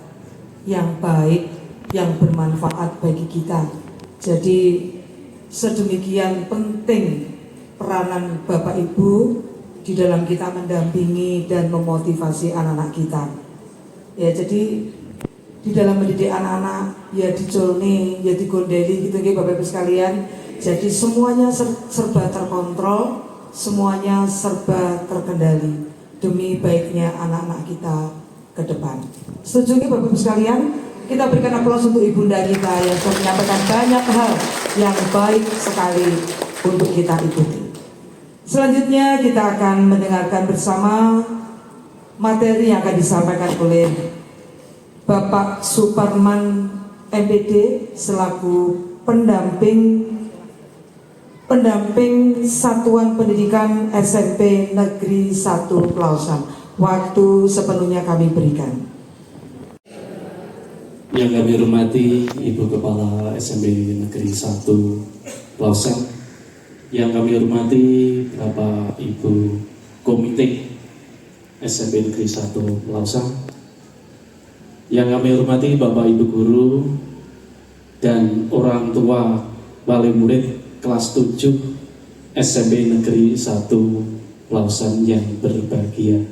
yang baik, yang bermanfaat bagi kita. Jadi sedemikian penting peranan Bapak Ibu di dalam kita mendampingi dan memotivasi anak-anak kita. Ya, jadi di dalam mendidik anak-anak ya dicolne, ya digondeli gitu ya Bapak Ibu sekalian. Jadi semuanya serba terkontrol, semuanya serba terkendali demi baiknya anak-anak kita ke depan. Setuju Bapak Ibu sekalian? Kita berikan aplaus untuk ibunda kita yang sudah menyampaikan banyak hal yang baik sekali untuk kita ikuti. Selanjutnya kita akan mendengarkan bersama materi yang akan disampaikan oleh Bapak Suparman MPD selaku pendamping Satuan Pendidikan SMP Negeri 1 Pelausan. Waktu sepenuhnya kami berikan. Yang kami hormati Ibu Kepala SMP Negeri 1 Pelausan, yang kami hormati Bapak Ibu Komite SMP Negeri 1 Pelausan, yang kami hormati Bapak Ibu Guru dan orang tua wali murid kelas 7 SMP Negeri 1 Pelausan yang berbahagia.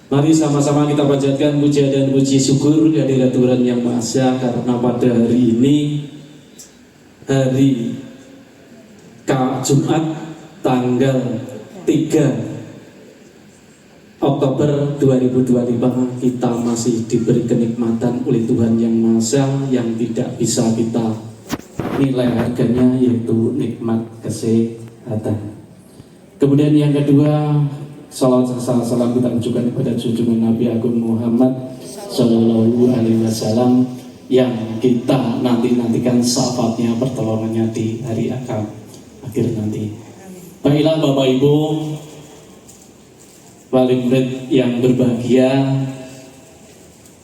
Mari sama-sama kita panjatkan puja dan puji syukur kehadirat Tuhan Yang Maha Esa, karena pada hari ini, hari Jumat tanggal 3 Oktober 2025, kita masih diberi kenikmatan oleh Tuhan Yang Maha Esa yang tidak bisa kita nilai harganya, yaitu nikmat kesehatan. Kemudian yang kedua, salawat serta salam kita ucapkan kepada junjungan Nabi Agung Muhammad Sallallahu Alaihi Wasallam yang kita nantikan syafaatnya, pertolongannya di hari akhir nanti. Baiklah Bapak Ibu wali murid yang berbahagia,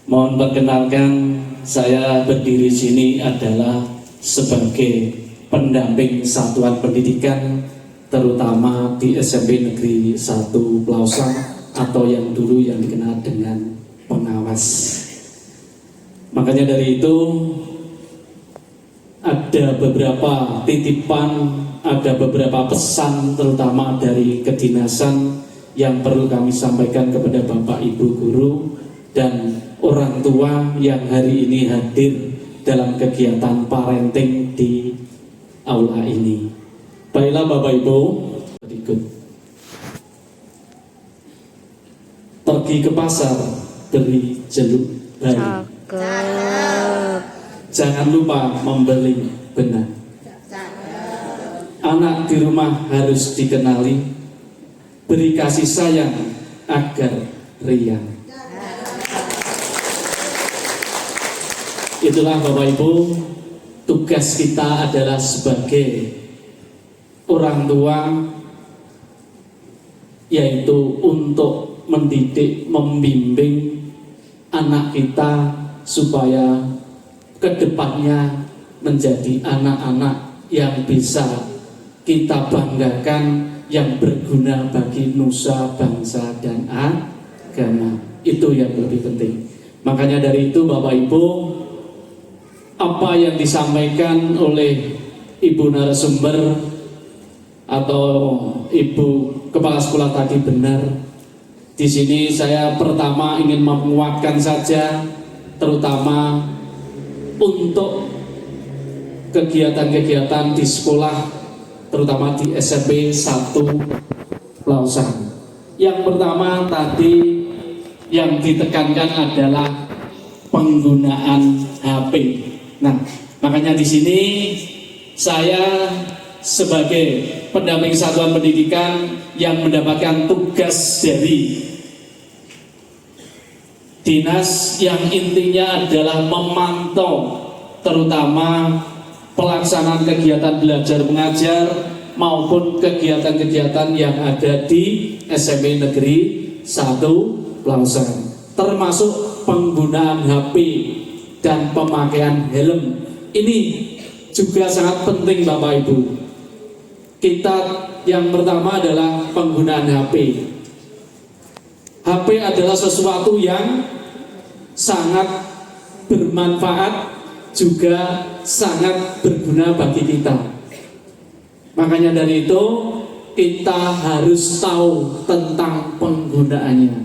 mohon perkenalkan, saya berdiri sini adalah sebagai pendamping satuan pendidikan, terutama di SMP Negeri 1 Pelausan atau yang dulu yang dikenal dengan pengawas. Makanya dari itu ada beberapa titipan, ada beberapa pesan terutama dari kedinasan yang perlu kami sampaikan kepada Bapak Ibu Guru dan orang tua yang hari ini hadir dalam kegiatan parenting di aula ini. Baiklah Bapak Ibu, berikut. Pergi ke pasar, beli jeruk baru. Jangan lupa membeli benang. Anak di rumah harus dikenali, beri kasih sayang agar riang. Itulah Bapak Ibu, tugas kita adalah sebagai orang tua, yaitu untuk mendidik, membimbing anak kita supaya kedepannya menjadi anak-anak yang bisa kita banggakan, yang berguna bagi nusa, bangsa, dan agama. Itu yang lebih penting. Makanya dari itu Bapak Ibu, apa yang disampaikan oleh Ibu narasumber atau Ibu Kepala Sekolah tadi benar. Di sini saya pertama ingin menguatkan saja, terutama untuk kegiatan-kegiatan di sekolah, terutama di SMP 1 Pelausan. Yang pertama tadi yang ditekankan adalah penggunaan HP. Nah, makanya di sini saya sebagai pendamping satuan pendidikan yang mendapatkan tugas dari dinas yang intinya adalah memantau terutama pelaksanaan kegiatan belajar mengajar maupun kegiatan-kegiatan yang ada di SMP Negeri 1 Plausan, termasuk penggunaan HP dan pemakaian helm. Ini juga sangat penting Bapak Ibu. Kita yang pertama adalah penggunaan HP. HP adalah sesuatu yang sangat bermanfaat, juga sangat berguna bagi kita. Makanya dari itu kita harus tahu tentang penggunaannya.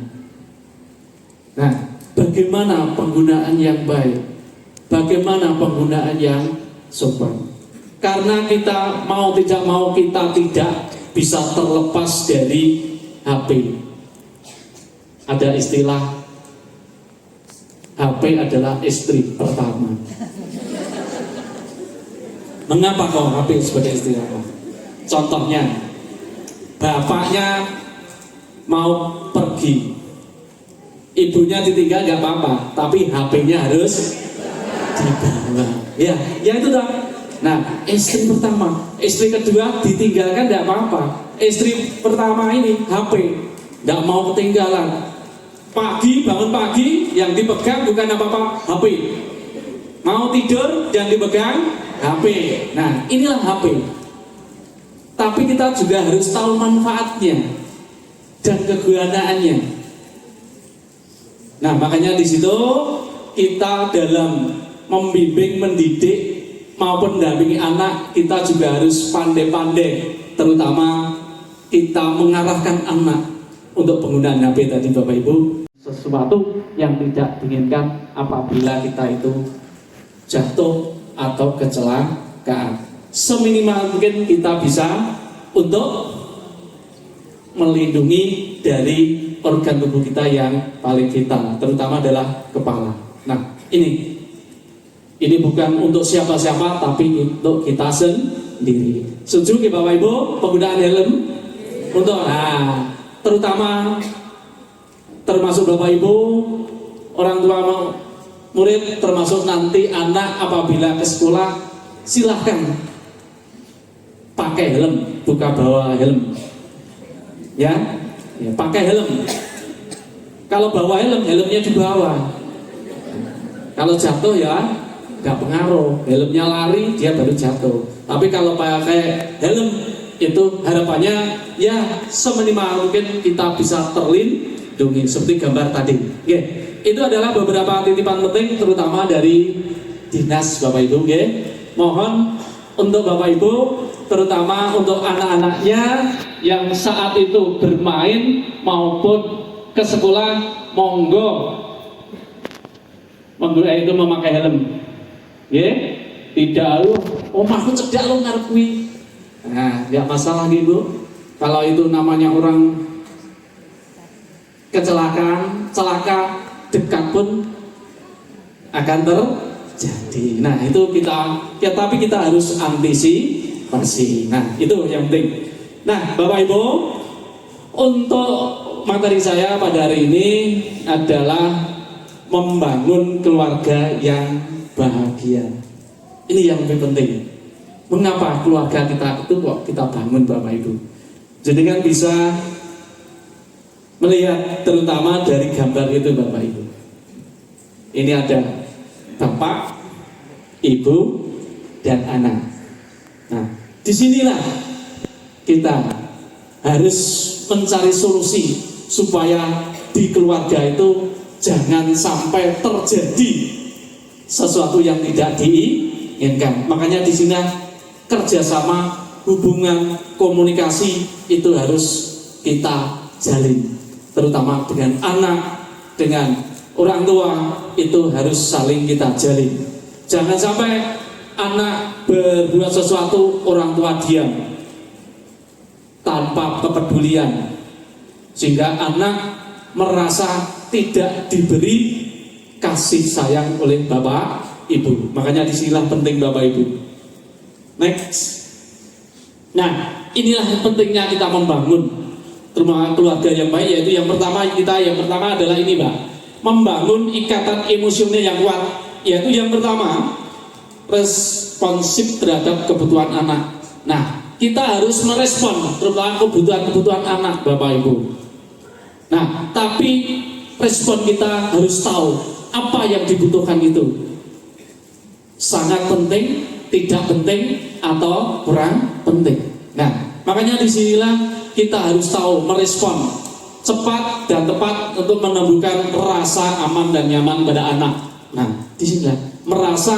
Nah, bagaimana penggunaan yang baik? Bagaimana penggunaan yang sopan? Karena kita mau tidak mau kita tidak bisa terlepas dari HP. Ada istilah HP adalah istri pertama. Mengapa kok HP sebagai istri pertama? Contohnya, bapaknya mau pergi, ibunya ditinggal nggak apa-apa, tapi HP-nya harus dibawa. Ya itu dong. Nah, istri pertama, istri kedua ditinggalkan nggak apa-apa. Istri pertama ini HP, nggak mau ketinggalan. Pagi bangun pagi, yang dipegang bukan apa-apa, HP. Mau tidur yang dipegang HP. Nah, inilah HP. Tapi kita juga harus tahu manfaatnya dan kegunaannya. Nah, makanya di situ kita dalam membimbing, mendidik maupun mendampingi anak, kita juga harus pandai-pandai, terutama kita mengarahkan anak untuk penggunaan HP tadi Bapak Ibu. Sesuatu yang tidak diinginkan apabila kita itu jatuh atau kecelakaan. Seminimal mungkin kita bisa untuk melindungi dari organ tubuh kita yang paling vital, terutama adalah kepala. Nah, ini bukan untuk siapa-siapa, tapi untuk kita sendiri. Setuju Bapak Ibu penggunaan helm? Untuk terutama termasuk Bapak Ibu, orang tua murid, termasuk nanti anak apabila ke sekolah, silahkan pakai helm, buka bawa helm. Ya, pakai helm. Kalau bawa helm, helmnya di bawah. Kalau jatuh ya nggak pengaruh, helmnya lari dia baru jatuh. Tapi kalau pakai helm itu harapannya ya seminimal mungkin kita bisa terlindungi seperti gambar tadi. Oke, itu adalah beberapa titipan penting terutama dari dinas Bapak Ibu. Oke, mohon untuk Bapak Ibu, terutama untuk anak-anaknya yang saat itu bermain maupun ke sekolah, monggo itu memakai helm. Tidak aku cedak lo ngarep kuwi. Nah, enggak masalah gitu. Kalau itu namanya orang kecelakaan, celaka dekat pun akan terjadi. Nah, itu tapi kita harus antisipasi. Nah, itu yang penting. Nah, Bapak Ibu, untuk materi saya pada hari ini adalah membangun keluarga yang bahagia. Ini yang lebih penting. Mengapa keluarga kita itu kok kita bangun Bapak Ibu? Jadi kan bisa melihat terutama dari gambar itu Bapak Ibu. Ini ada bapak, ibu, dan anak. Nah, disinilah kita harus mencari solusi supaya di keluarga itu jangan sampai terjadi sesuatu yang tidak diinginkan. Makanya di sini kerjasama, hubungan, komunikasi itu harus kita jalin, terutama dengan anak, dengan orang tua itu harus saling kita jalin. Jangan sampai anak berbuat sesuatu orang tua diam tanpa kepedulian, sehingga anak merasa tidak diberi kasih sayang oleh bapak Ibu. Makanya disinilah penting Bapak Ibu. Next. Nah, inilah pentingnya kita membangun rumah keluarga yang baik, yaitu yang pertama adalah ini Mbak, membangun ikatan emosional yang kuat, yaitu yang pertama responsif terhadap kebutuhan anak. Nah, kita harus merespon terutama kebutuhan anak Bapak Ibu. Nah, tapi respon kita harus tahu apa yang dibutuhkan itu. Sangat penting, tidak penting, atau kurang penting. Nah, makanya disinilah kita harus tahu merespon cepat dan tepat untuk menemukan rasa aman dan nyaman pada anak. Nah, disinilah merasa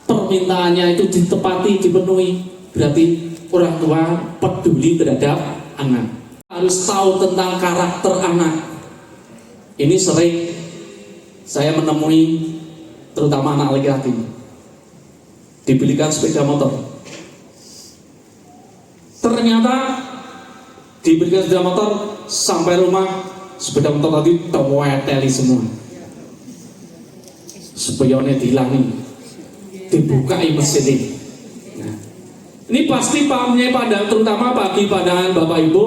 permintaannya itu ditepati, dipenuhi, berarti orang tua peduli terhadap anak. Harus tahu tentang karakter anak. Ini sering saya menemui terutama anak laki-laki. Dibelikan sepeda motor. Ternyata diberikan sepeda motor, sampai rumah sepeda motor tadi terweteli semua. Spionnya dihilangi, dibukai mesinnya. Nah, ini pasti pahamnya terutama bagi pandangan Bapak Ibu,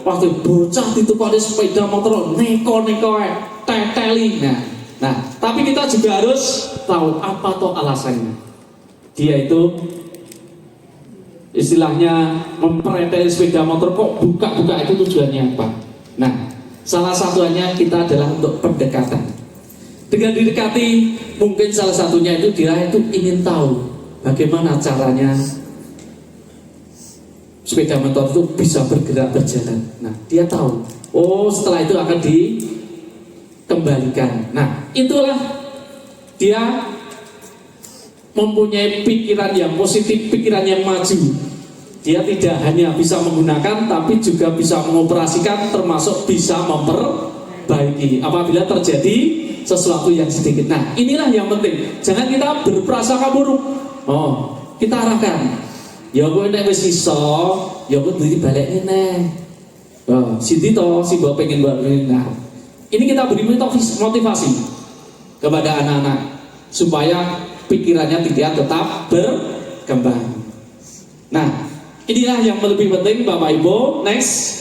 waktu bocah ditukar sepeda motor neko-neko teteli. Nah, tapi kita juga harus tahu apa toh alasannya. Dia itu istilahnya mempreteli sepeda motor, kok buka-buka itu tujuannya apa? Nah, salah satunya kita adalah untuk pendekatan. Dengan didekati, mungkin salah satunya itu dia itu ingin tahu bagaimana caranya sepeda motor itu bisa bergerak berjalan. Nah, dia tahu. Oh, setelah itu akan dikembalikan. Nah, itulah dia mempunyai pikiran yang positif, pikiran yang maju. Dia tidak hanya bisa menggunakan, tapi juga bisa mengoperasikan, termasuk bisa memperbaiki apabila terjadi sesuatu yang sedikit. Nah, inilah yang penting. Jangan kita berprasangka buruk. Oh, kita arahkan. Ya kowe nek wis iso, ya kowe duwe balekne neh. Oh, Siti to, si mbok pengen balik. Nah, ini kita beri motivasi kepada anak-anak supaya pikirannya tidak tetap berkembang. Nah, inilah yang lebih penting Bapak Ibu. Next.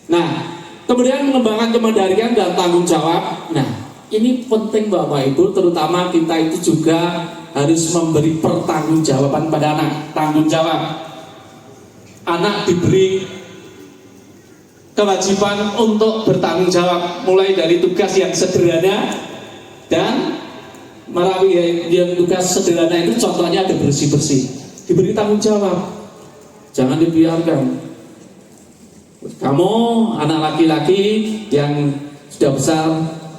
Nah, kemudian mengembangkan kemandirian dan tanggung jawab. Nah, ini penting Bapak Ibu, terutama kita itu juga harus memberi pertanggungjawaban pada anak. Tanggung jawab. Anak diberi kewajiban untuk bertanggung jawab, mulai dari tugas yang sederhana dan yang tugas sederhana itu contohnya ada bersih-bersih, diberi tanggung jawab, jangan dibiarkan. Kamu anak laki-laki yang sudah besar,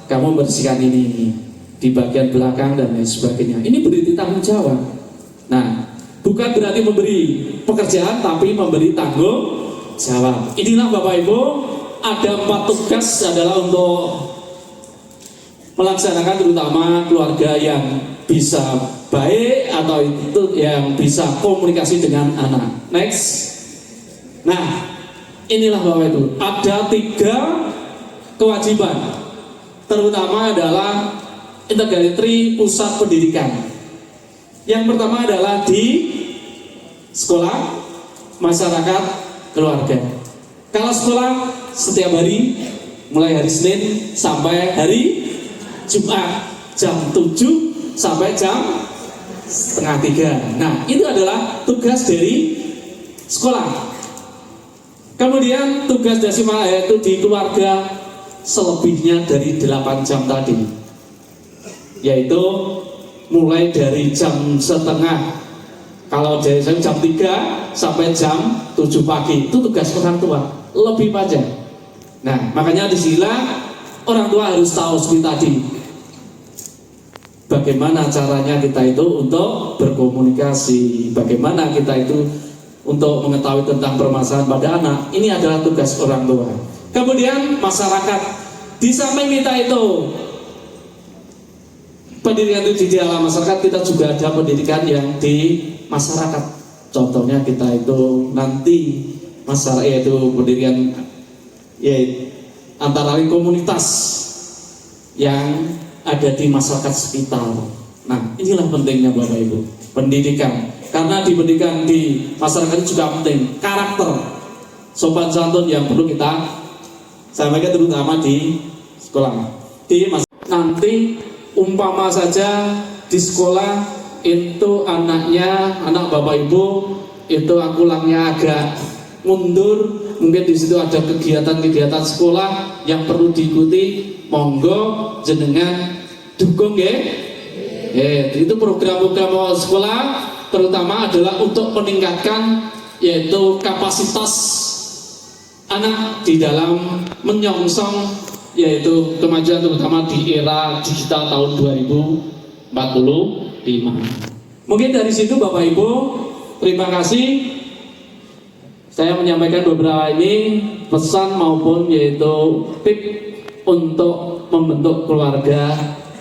kamu bersihkan ini di bagian belakang dan lain sebagainya. Ini beri tanggung jawab. Nah, bukan berarti memberi pekerjaan, tapi memberi tanggung jawab. Inilah Bapak Ibu, ada 4 tugas adalah untuk melaksanakan terutama keluarga yang bisa baik atau itu yang bisa komunikasi dengan anak. Next. Nah, inilah Bapak Ibu, ada 3 kewajiban, terutama adalah integrasi pusat pendidikan. Yang pertama adalah di sekolah, masyarakat, keluarga. Kalau sekolah setiap hari, mulai hari Senin sampai hari Jumat, jam 7 sampai jam setengah 3. Nah, itu adalah tugas dari sekolah. Kemudian tugas dari yaitu di keluarga selebihnya dari 8 jam tadi, yaitu mulai dari jam setengah, kalau dari jam 3 sampai jam 7 pagi, itu tugas orang tua, lebih panjang. Nah, makanya disinilah orang tua harus tahu seperti tadi, bagaimana caranya kita itu untuk berkomunikasi, bagaimana kita itu untuk mengetahui tentang permasalahan pada anak. Ini adalah tugas orang tua. Kemudian masyarakat, di samping kita itu pendidikan itu di dalam masyarakat, kita juga ada pendidikan yang di masyarakat. Contohnya kita itu nanti masyarakat, yaitu pendidikan antara lain komunitas yang ada di masyarakat sekitar. Nah, inilah pentingnya Bapak Ibu, pendidikan. Karena di pendidikan di masyarakat juga penting, karakter, sopan santun yang perlu kita sampaikan terutama di sekolah. Nanti umpama saja di sekolah itu anak Bapak Ibu itu akulangnya agak mundur, mungkin di situ ada kegiatan-kegiatan sekolah yang perlu diikuti, monggo jenengan dukung ya. Itu program-program sekolah terutama adalah untuk meningkatkan yaitu kapasitas anak di dalam menyongsong yaitu kemajuan terutama di era digital tahun 2045. Mungkin dari situ Bapak Ibu, terima kasih. Saya menyampaikan beberapa ini pesan maupun yaitu tip untuk membentuk keluarga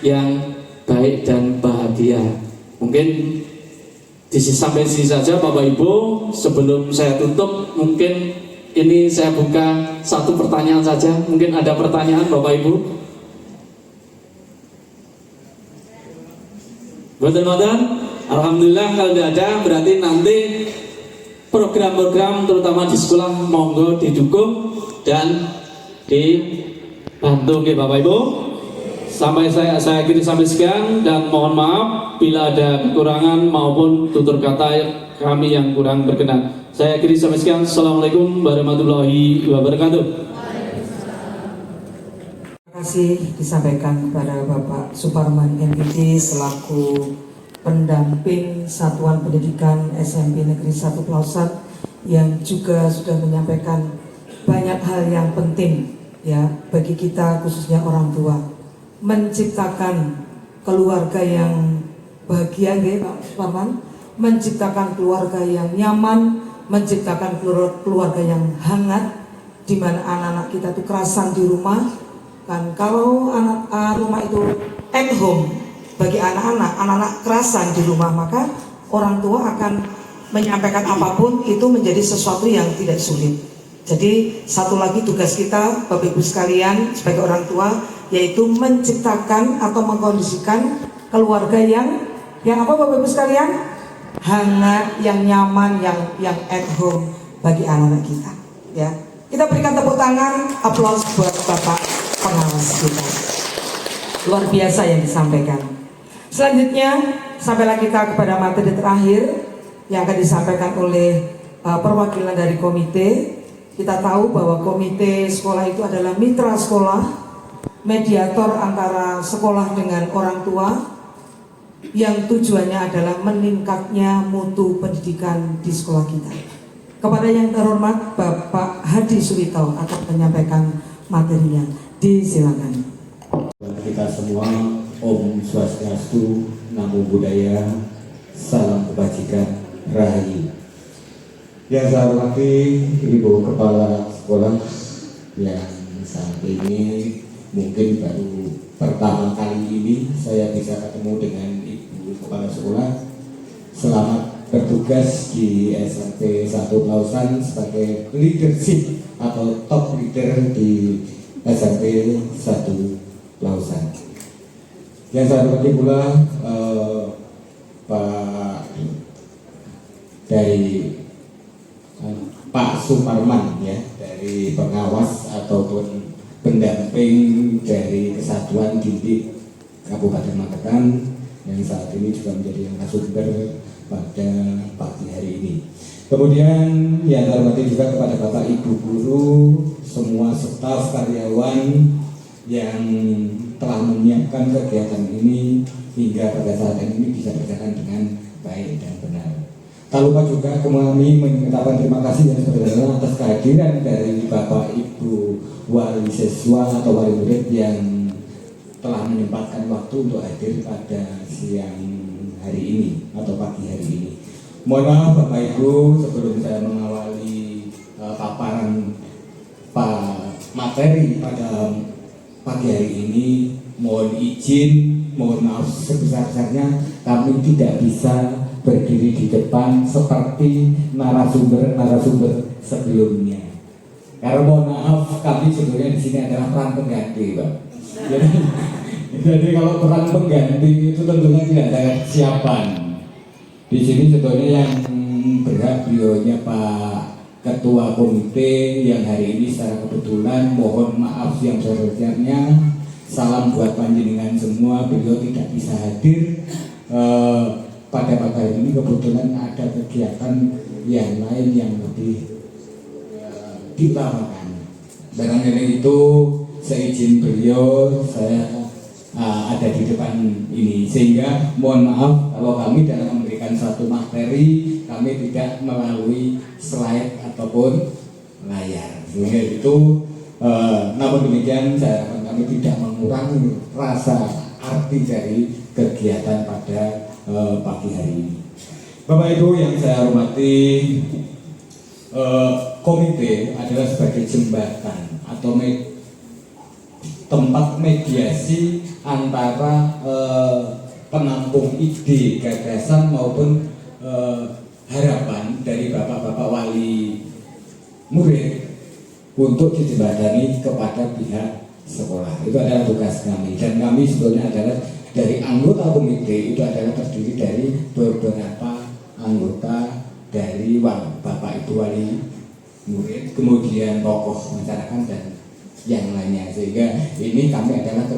yang baik dan bahagia. Mungkin sampai sini saja Bapak Ibu. Sebelum saya tutup, mungkin ini saya buka satu pertanyaan saja. Mungkin ada pertanyaan Bapak Ibu? Betul-betul? Alhamdulillah kalau tidak ada, berarti nanti program-program terutama di sekolah monggo didukung dan dibantu Bapak Ibu. Sampai saya akhiri sampai sekian dan mohon maaf bila ada kekurangan maupun tutur kata kami yang kurang berkenan. Saya akhiri sampai sekian. Assalamualaikum warahmatullahi wabarakatuh. Terima kasih disampaikan kepada Bapak Suparman MPD selaku pendamping Satuan Pendidikan SMP Negeri 1 Pelausan yang juga sudah menyampaikan banyak hal yang penting ya bagi kita khususnya orang tua, menciptakan keluarga yang bahagia ya Pak Suparman, menciptakan keluarga yang nyaman, menciptakan keluarga yang hangat di mana anak-anak kita tuh kerasan di rumah kan. Kalau rumah itu at home bagi anak-anak kerasan di rumah, maka orang tua akan menyampaikan apapun itu menjadi sesuatu yang tidak sulit. Jadi satu lagi tugas kita Bapak Ibu sekalian sebagai orang tua yaitu menciptakan atau mengkondisikan keluarga yang apa Bapak Ibu sekalian? Hangat, yang nyaman, yang at home bagi anak-anak kita ya. Kita berikan tepuk tangan, aplaus buat Bapak pengawas kita. Luar biasa yang disampaikan. Selanjutnya sampailah kita kepada materi terakhir yang akan disampaikan oleh perwakilan dari komite. Kita tahu bahwa komite sekolah itu adalah mitra sekolah, mediator antara sekolah dengan orang tua, yang tujuannya adalah meningkatnya mutu pendidikan di sekolah kita. Kepada yang terhormat Bapak Hadi Suwito akan menyampaikan materinya. Disilakan. Kita semua, Om Swastiastu, Namo Buddhaya, salam kebajikan, Rahayu. Yang saya hormati Ibu Kepala Sekolah yang saat ini mungkin baru pertama kali ini saya bisa ketemu dengan Ibu Kepala Sekolah. Selamat bertugas di SMP 1 Pelausan sebagai leadership atau top leader di SMP 1 Pelausan. Yang saya hormati pula Pak Suparman ya, dari pengawas ataupun pendamping dari Kesatuan Didik Kabupaten Magetan yang saat ini juga menjadi narasumber pada pagi hari ini. Kemudian yang saya hormati juga kepada Bapak Ibu guru, semua staf karyawan yang telah menyiapkan kegiatan ini hingga pada saat ini bisa berjalan dengan baik dan benar. Tak lupa juga kami mengucapkan terima kasih yang sebesar-besarnya atas kehadiran dari Bapak Ibu wali siswa atau wali murid yang telah menyempatkan waktu untuk hadir pada siang hari ini atau pagi hari ini. Mohon maaf Bapak Ibu, sebelum saya mengawali paparan materi pada pagi hari ini, mohon izin, mohon maaf sebesar-besarnya kami tidak bisa berdiri di depan seperti narasumber sebelumnya. Karena mohon maaf, kami sebenarnya di sini adalah peran pengganti, Pak. Jadi Jadi kalau peran pengganti itu tentunya tidak ada kesiapan. Di sini sebetulnya yang berhak beliaunya Pak Ketua Komite yang hari ini secara kebetulan mohon maaf yang sebesar-besarnya. Salam buat panjenengan semua. Beliau tidak bisa hadir pada pagi hari ini, kebetulan ada kegiatan yang lain yang lebih diutamakan. Barangkali itu seizin beliau saya ada di depan ini, sehingga mohon maaf kalau kami dalam memberikan satu materi kami tidak melalui slide ataupun layar, sehingga itu namun demikian saya harapkan kami tidak mengurangi rasa arti dari kegiatan pada pagi hari ini. Bapak Ibu yang saya hormati, komite adalah sebagai jembatan atau tempat mediasi antara penampung ide, gagasan maupun harapan dari bapak-bapak wali murid untuk dijembatani kepada pihak sekolah. Itu adalah tugas kami, dan kami sebetulnya adalah dari anggota komite itu adalah terdiri dari beberapa anggota dari bapak ibu wali murid, kemudian tokoh masyarakat dan yang lainnya, sehingga ini kami adalah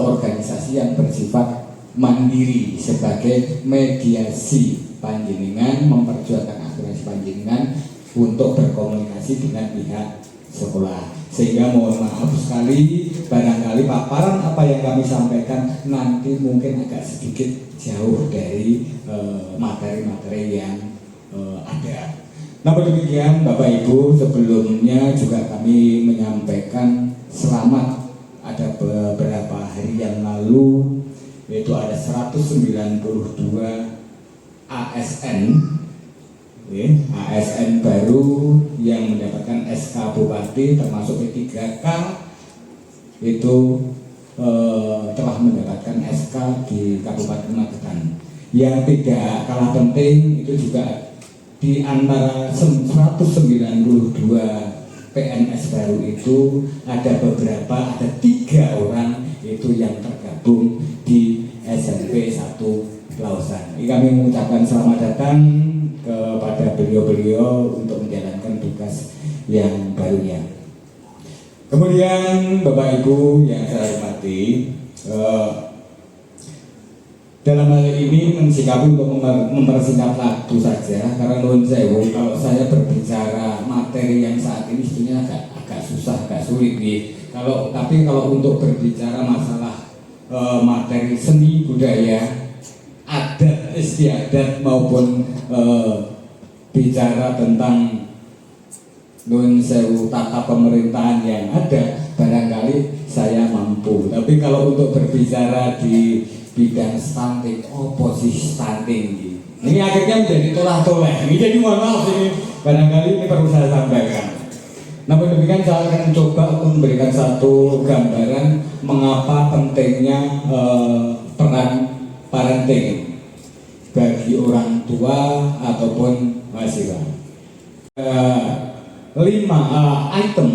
organisasi yang bersifat mandiri sebagai mediasi panjenengan, memperjuangkan aspirasi panjenengan untuk berkomunikasi dengan pihak sekolah. Sehingga mohon maaf sekali barangkali paparan apa yang kami sampaikan nanti mungkin agak sedikit jauh dari materi-materi yang ada. Namun demikian Bapak Ibu, sebelumnya juga kami menyampaikan selamat. Ada beberapa hari yang lalu yaitu ada 192 ASN ASN baru yang mendapatkan SK Bupati, termasuk P3K itu telah mendapatkan SK di Kabupaten Magetan. Yang tidak kalah penting itu juga di antara 192 PNS baru itu ada 3 orang itu yang tergabung di SMP 1 Lausan. Ini kami mengucapkan selamat datang kepada beliau-beliau untuk menjalankan tugas yang barunya. Kemudian Bapak Ibu yang saya hormati, dalam hal ini mensikapi untuk mempersingkat waktu saja, karena nuwun sewu kalau saya berbicara materi yang saat ini sebenarnya agak susah, agak sulit nih. Tapi kalau untuk berbicara masalah materi seni budaya, adat istiadat maupun bicara tentang nuwun sewu tata pemerintahan yang ada, barangkali saya mampu. Tapi kalau untuk berbicara di bidang stunting, posisi stunting ini akhirnya menjadi tolah-toleh. Ini jadi mohon maaf, ini barangkali ini perlu saya sampaikan. Namun demikian saya akan coba untuk memberikan satu gambaran mengapa pentingnya peran parenting bagi orang tua ataupun mahasiswa. 5 item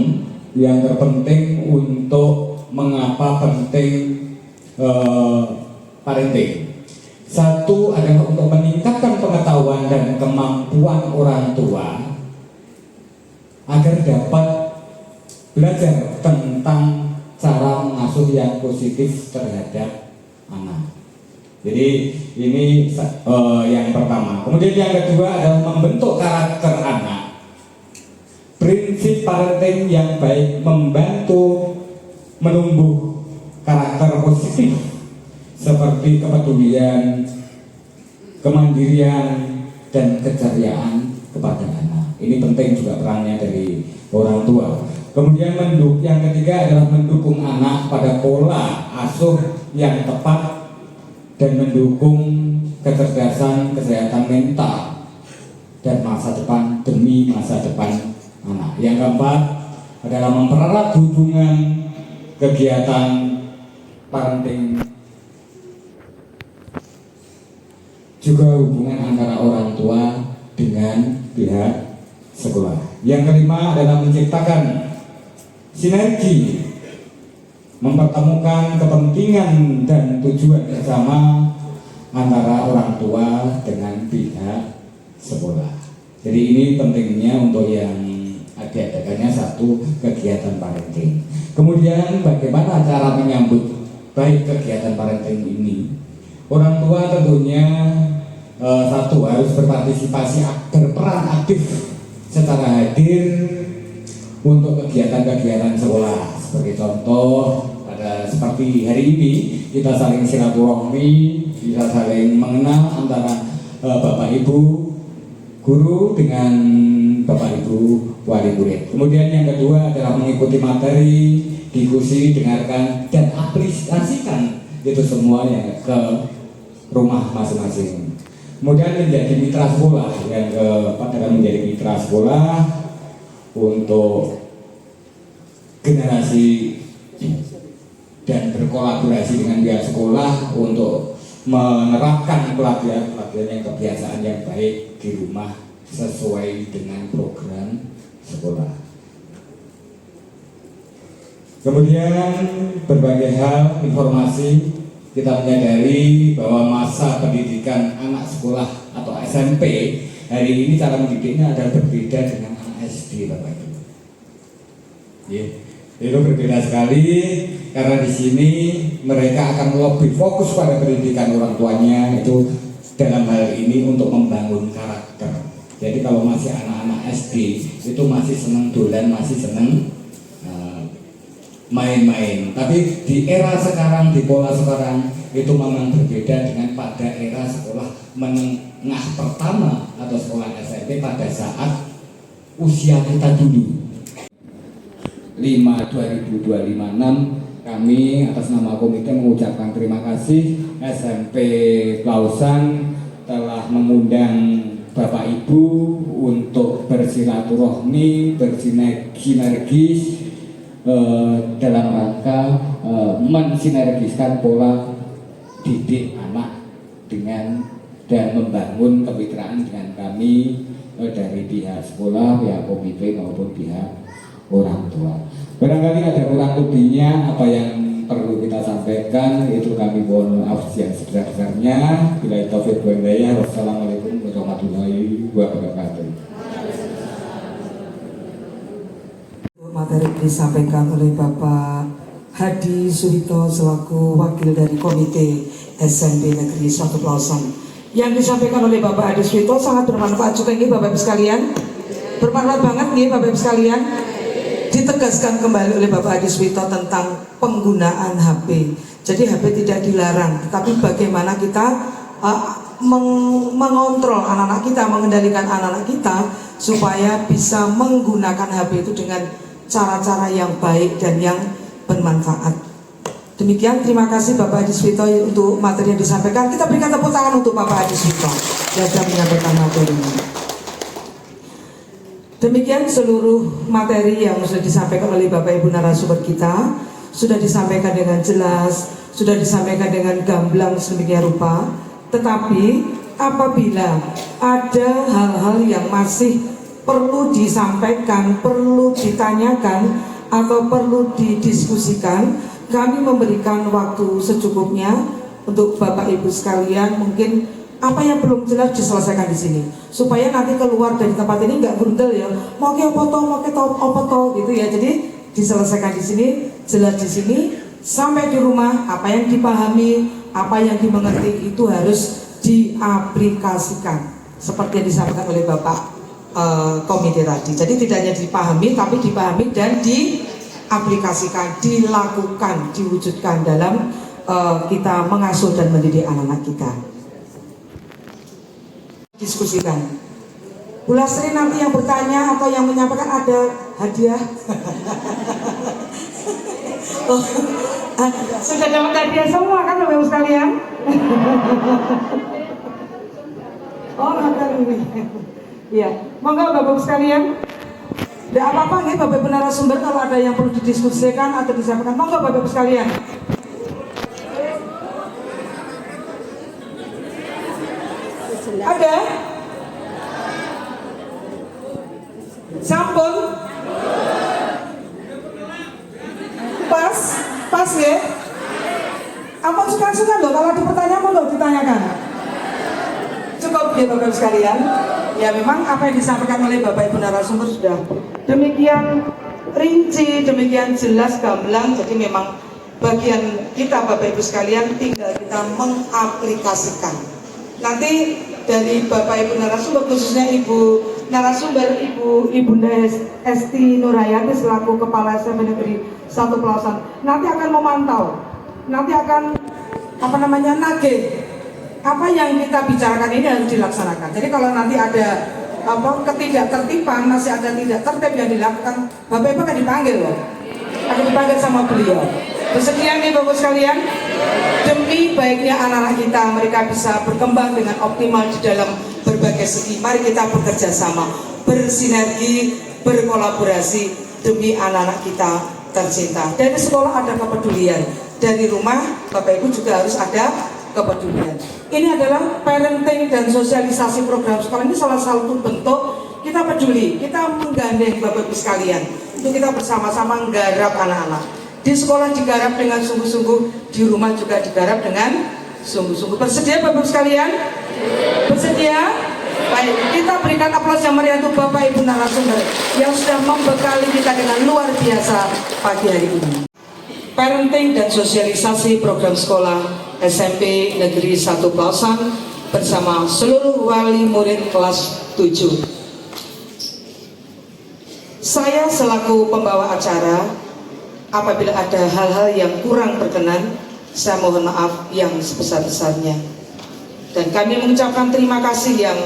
yang terpenting untuk mengapa penting parenting. 1 adalah untuk meningkatkan pengetahuan dan kemampuan orang tua agar dapat belajar tentang cara mengasuh yang positif terhadap anak. Jadi ini yang pertama. Kemudian yang kedua adalah membentuk karakter anak. Prinsip parenting yang baik membantu menumbuh karakter positif seperti kepedulian, kemandirian, dan keceriaan kepada anak. Ini penting juga perannya dari orang tua. Kemudian yang ketiga adalah mendukung anak pada pola asuh yang tepat dan mendukung kecerdasan, kesehatan mental dan masa depan demi masa depan anak. Yang keempat adalah mempererat hubungan kegiatan parenting, juga hubungan antara orang tua dengan pihak sekolah. Yang kelima adalah menciptakan sinergi mempertemukan kepentingan dan tujuan bersama antara orang tua dengan pihak sekolah. Jadi ini pentingnya untuk yang diadakannya satu kegiatan parenting. Kemudian bagaimana cara menyambut baik kegiatan parenting ini? Orang tua tentunya satu harus berpartisipasi, berperan aktif secara hadir untuk kegiatan-kegiatan sekolah. Sebagai contoh, seperti hari ini kita saling silaturahmi, kita saling mengenal antara Bapak Ibu guru dengan Bapak Ibu wali murid. Kemudian yang kedua adalah mengikuti materi, diskusi, dengarkan dan aplikasikan itu semua yang ke rumah masing-masing. Kemudian menjadi mitra sekolah, yang keempat adalah menjadi mitra sekolah untuk generasi dan berkolaborasi dengan pihak sekolah untuk menerapkan pelatihan yang kebiasaan yang baik di rumah sesuai dengan program sekolah. Kemudian berbagai hal informasi, kita menyadari bahwa masa pendidikan anak sekolah atau SMP hari ini cara mendidiknya adalah berbeda dengan anak SD, Bapak Ibu. Itu berbeda sekali karena di sini mereka akan lebih fokus pada pendidikan orang tuanya itu dalam hal ini untuk membangun karakter. Jadi kalau masih anak-anak SD itu masih senang dolan, masih senang main-main. Tapi di era sekarang, di pola sekarang itu memang berbeda dengan pada era sekolah menengah pertama atau sekolah SMP pada saat usia kita dulu. 5/2025/6 kami atas nama komite mengucapkan terima kasih SMP Klausan telah mengundang Bapak Ibu untuk bersilaturahmi, bersinergis dalam rangka mensinergiskan pola didik anak dengan dan membangun kemitraan dengan kami dari pihak sekolah, pihak komite maupun pihak orang tua. Barangkali ada kurang lebihnya apa yang perlu kita sampaikan, itu kami mohon maaf yang sebesar-besarnya. Bila taufik wa hidayah, wassalamualaikum warahmatullahi wabarakatuh. Materi disampaikan oleh Bapak Hadi Suhito selaku wakil dari Komite SMP Negeri 1 Klausan. Yang disampaikan oleh Bapak Hadi Suhito sangat bermanfaat juga nih Bapak Ibu sekalian. Bermanfaat banget nih Bapak Ibu sekalian. Ditegaskan kembali oleh Bapak Hadi Suhito tentang penggunaan HP. Jadi HP tidak dilarang, tetapi bagaimana kita mengontrol anak-anak kita, mengendalikan anak-anak kita supaya bisa menggunakan HP itu dengan cara-cara yang baik dan yang bermanfaat. Demikian, terima kasih Bapak Hadi Suhito untuk materi yang disampaikan. Kita berikan tepuk tangan untuk Bapak Hadi Suhito yang sudah menyampaikan materi ini. Demikian seluruh materi yang sudah disampaikan oleh Bapak Ibu narasumber kita sudah disampaikan dengan jelas, sudah disampaikan dengan gamblang sedemikian rupa. Tetapi apabila ada hal-hal yang masih perlu disampaikan, perlu ditanyakan, atau perlu didiskusikan, kami memberikan waktu secukupnya untuk Bapak Ibu sekalian. Mungkin apa yang belum jelas diselesaikan di sini, supaya nanti keluar dari tempat ini nggak grundel ya, mau ke opo gitu ya. Jadi diselesaikan di sini, jelas di sini, sampai di rumah apa yang dipahami, apa yang dimengerti itu harus diaplikasikan seperti yang disampaikan oleh Bapak komite tadi. Jadi tidak hanya dipahami, tapi dipahami dan diaplikasikan, dilakukan, diwujudkan dalam kita mengasuh dan mendidik anak-anak kita. Diskusikan. Bu Lasri nanti yang bertanya atau yang menyampaikan ada hadiah. Oh, sudah dapat hadiah semua kan Bapak Ibu sekalian? Oh, ada ini. Iya, monggo Bapak Ibu sekalian. Tidak apa-apa nih Bapak Ibu narasumber, kalau ada yang perlu didiskusikan atau disampaikan, monggo Bapak Ibu sekalian. Ada? Sampun? Pas? Pas ya? Apa suka-suka loh kalau ada pertanyaan mau ditanyakan? Cukup ya Bapak Ibu sekalian. Ya memang apa yang disampaikan oleh Bapak Ibu narasumber sudah demikian rinci, demikian jelas, gamblang. Jadi memang bagian kita Bapak Ibu sekalian tinggal kita mengaplikasikan. Nanti dari Bapak Ibu narasumber, khususnya Ibu narasumber Ibunda Esti Nurayati selaku Kepala SMP Negeri 1 Pelausan nanti akan memantau, nanti akan nagih apa yang kita bicarakan ini harus dilaksanakan. Jadi kalau nanti ada ketidaktertiban, masih ada tidak tertib yang dilakukan, Bapak Ibu akan dipanggil loh, akan dipanggil sama beliau. Bersedia nih Bapak sekalian, demi baiknya anak-anak kita, mereka bisa berkembang dengan optimal di dalam berbagai segi. Mari kita bekerja sama, bersinergi, berkolaborasi demi anak-anak kita tercinta. Dari sekolah ada kepedulian, dari rumah Bapak Ibu juga harus ada kepedulian. Ini adalah parenting dan sosialisasi program sekolah. Ini salah satu bentuk kita peduli, kita menggandeng Bapak Ibu sekalian untuk kita bersama-sama menggarap anak-anak. Di sekolah digarap dengan sungguh-sungguh, di rumah juga digarap dengan sungguh-sungguh. Bersedia Bapak Ibu sekalian? Bersedia? Baik, kita berikan aplaus yang meriah untuk Bapak Ibu narasumber yang sudah membekali kita dengan luar biasa pagi hari ini. Parenting dan sosialisasi program sekolah SMP Negeri 1 Pelausan bersama seluruh wali murid kelas 7. Saya selaku pembawa acara, apabila ada hal-hal yang kurang berkenan, saya mohon maaf yang sebesar-besarnya. Dan kami mengucapkan terima kasih yang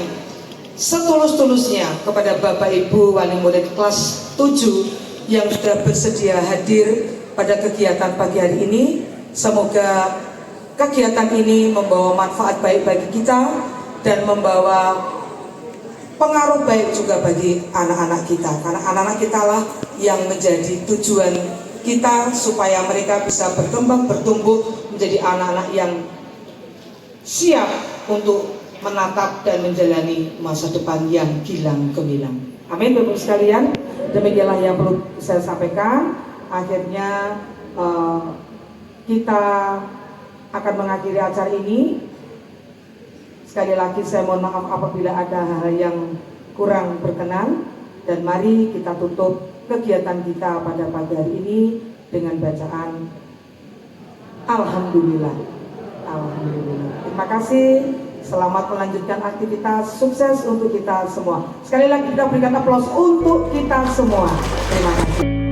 setulus-tulusnya kepada Bapak Ibu wali murid kelas 7 yang sudah bersedia hadir pada kegiatan pagi hari ini. Semoga kegiatan ini membawa manfaat baik bagi kita dan membawa pengaruh baik juga bagi anak-anak kita, karena anak-anak kita lah yang menjadi tujuan kita supaya mereka bisa berkembang, bertumbuh menjadi anak-anak yang siap untuk menatap dan menjalani masa depan yang gilang gemilang. Amin Bapak sekalian, demikianlah yang perlu saya sampaikan. Akhirnya kita akan mengakhiri acara ini. Sekali lagi saya mohon maaf apabila ada hal yang kurang berkenan, dan mari kita tutup kegiatan kita pada pagi hari ini dengan bacaan Alhamdulillah. Alhamdulillah. Terima kasih. Selamat melanjutkan aktivitas, sukses untuk kita semua. Sekali lagi kita berikan aplaus untuk kita semua. Terima kasih.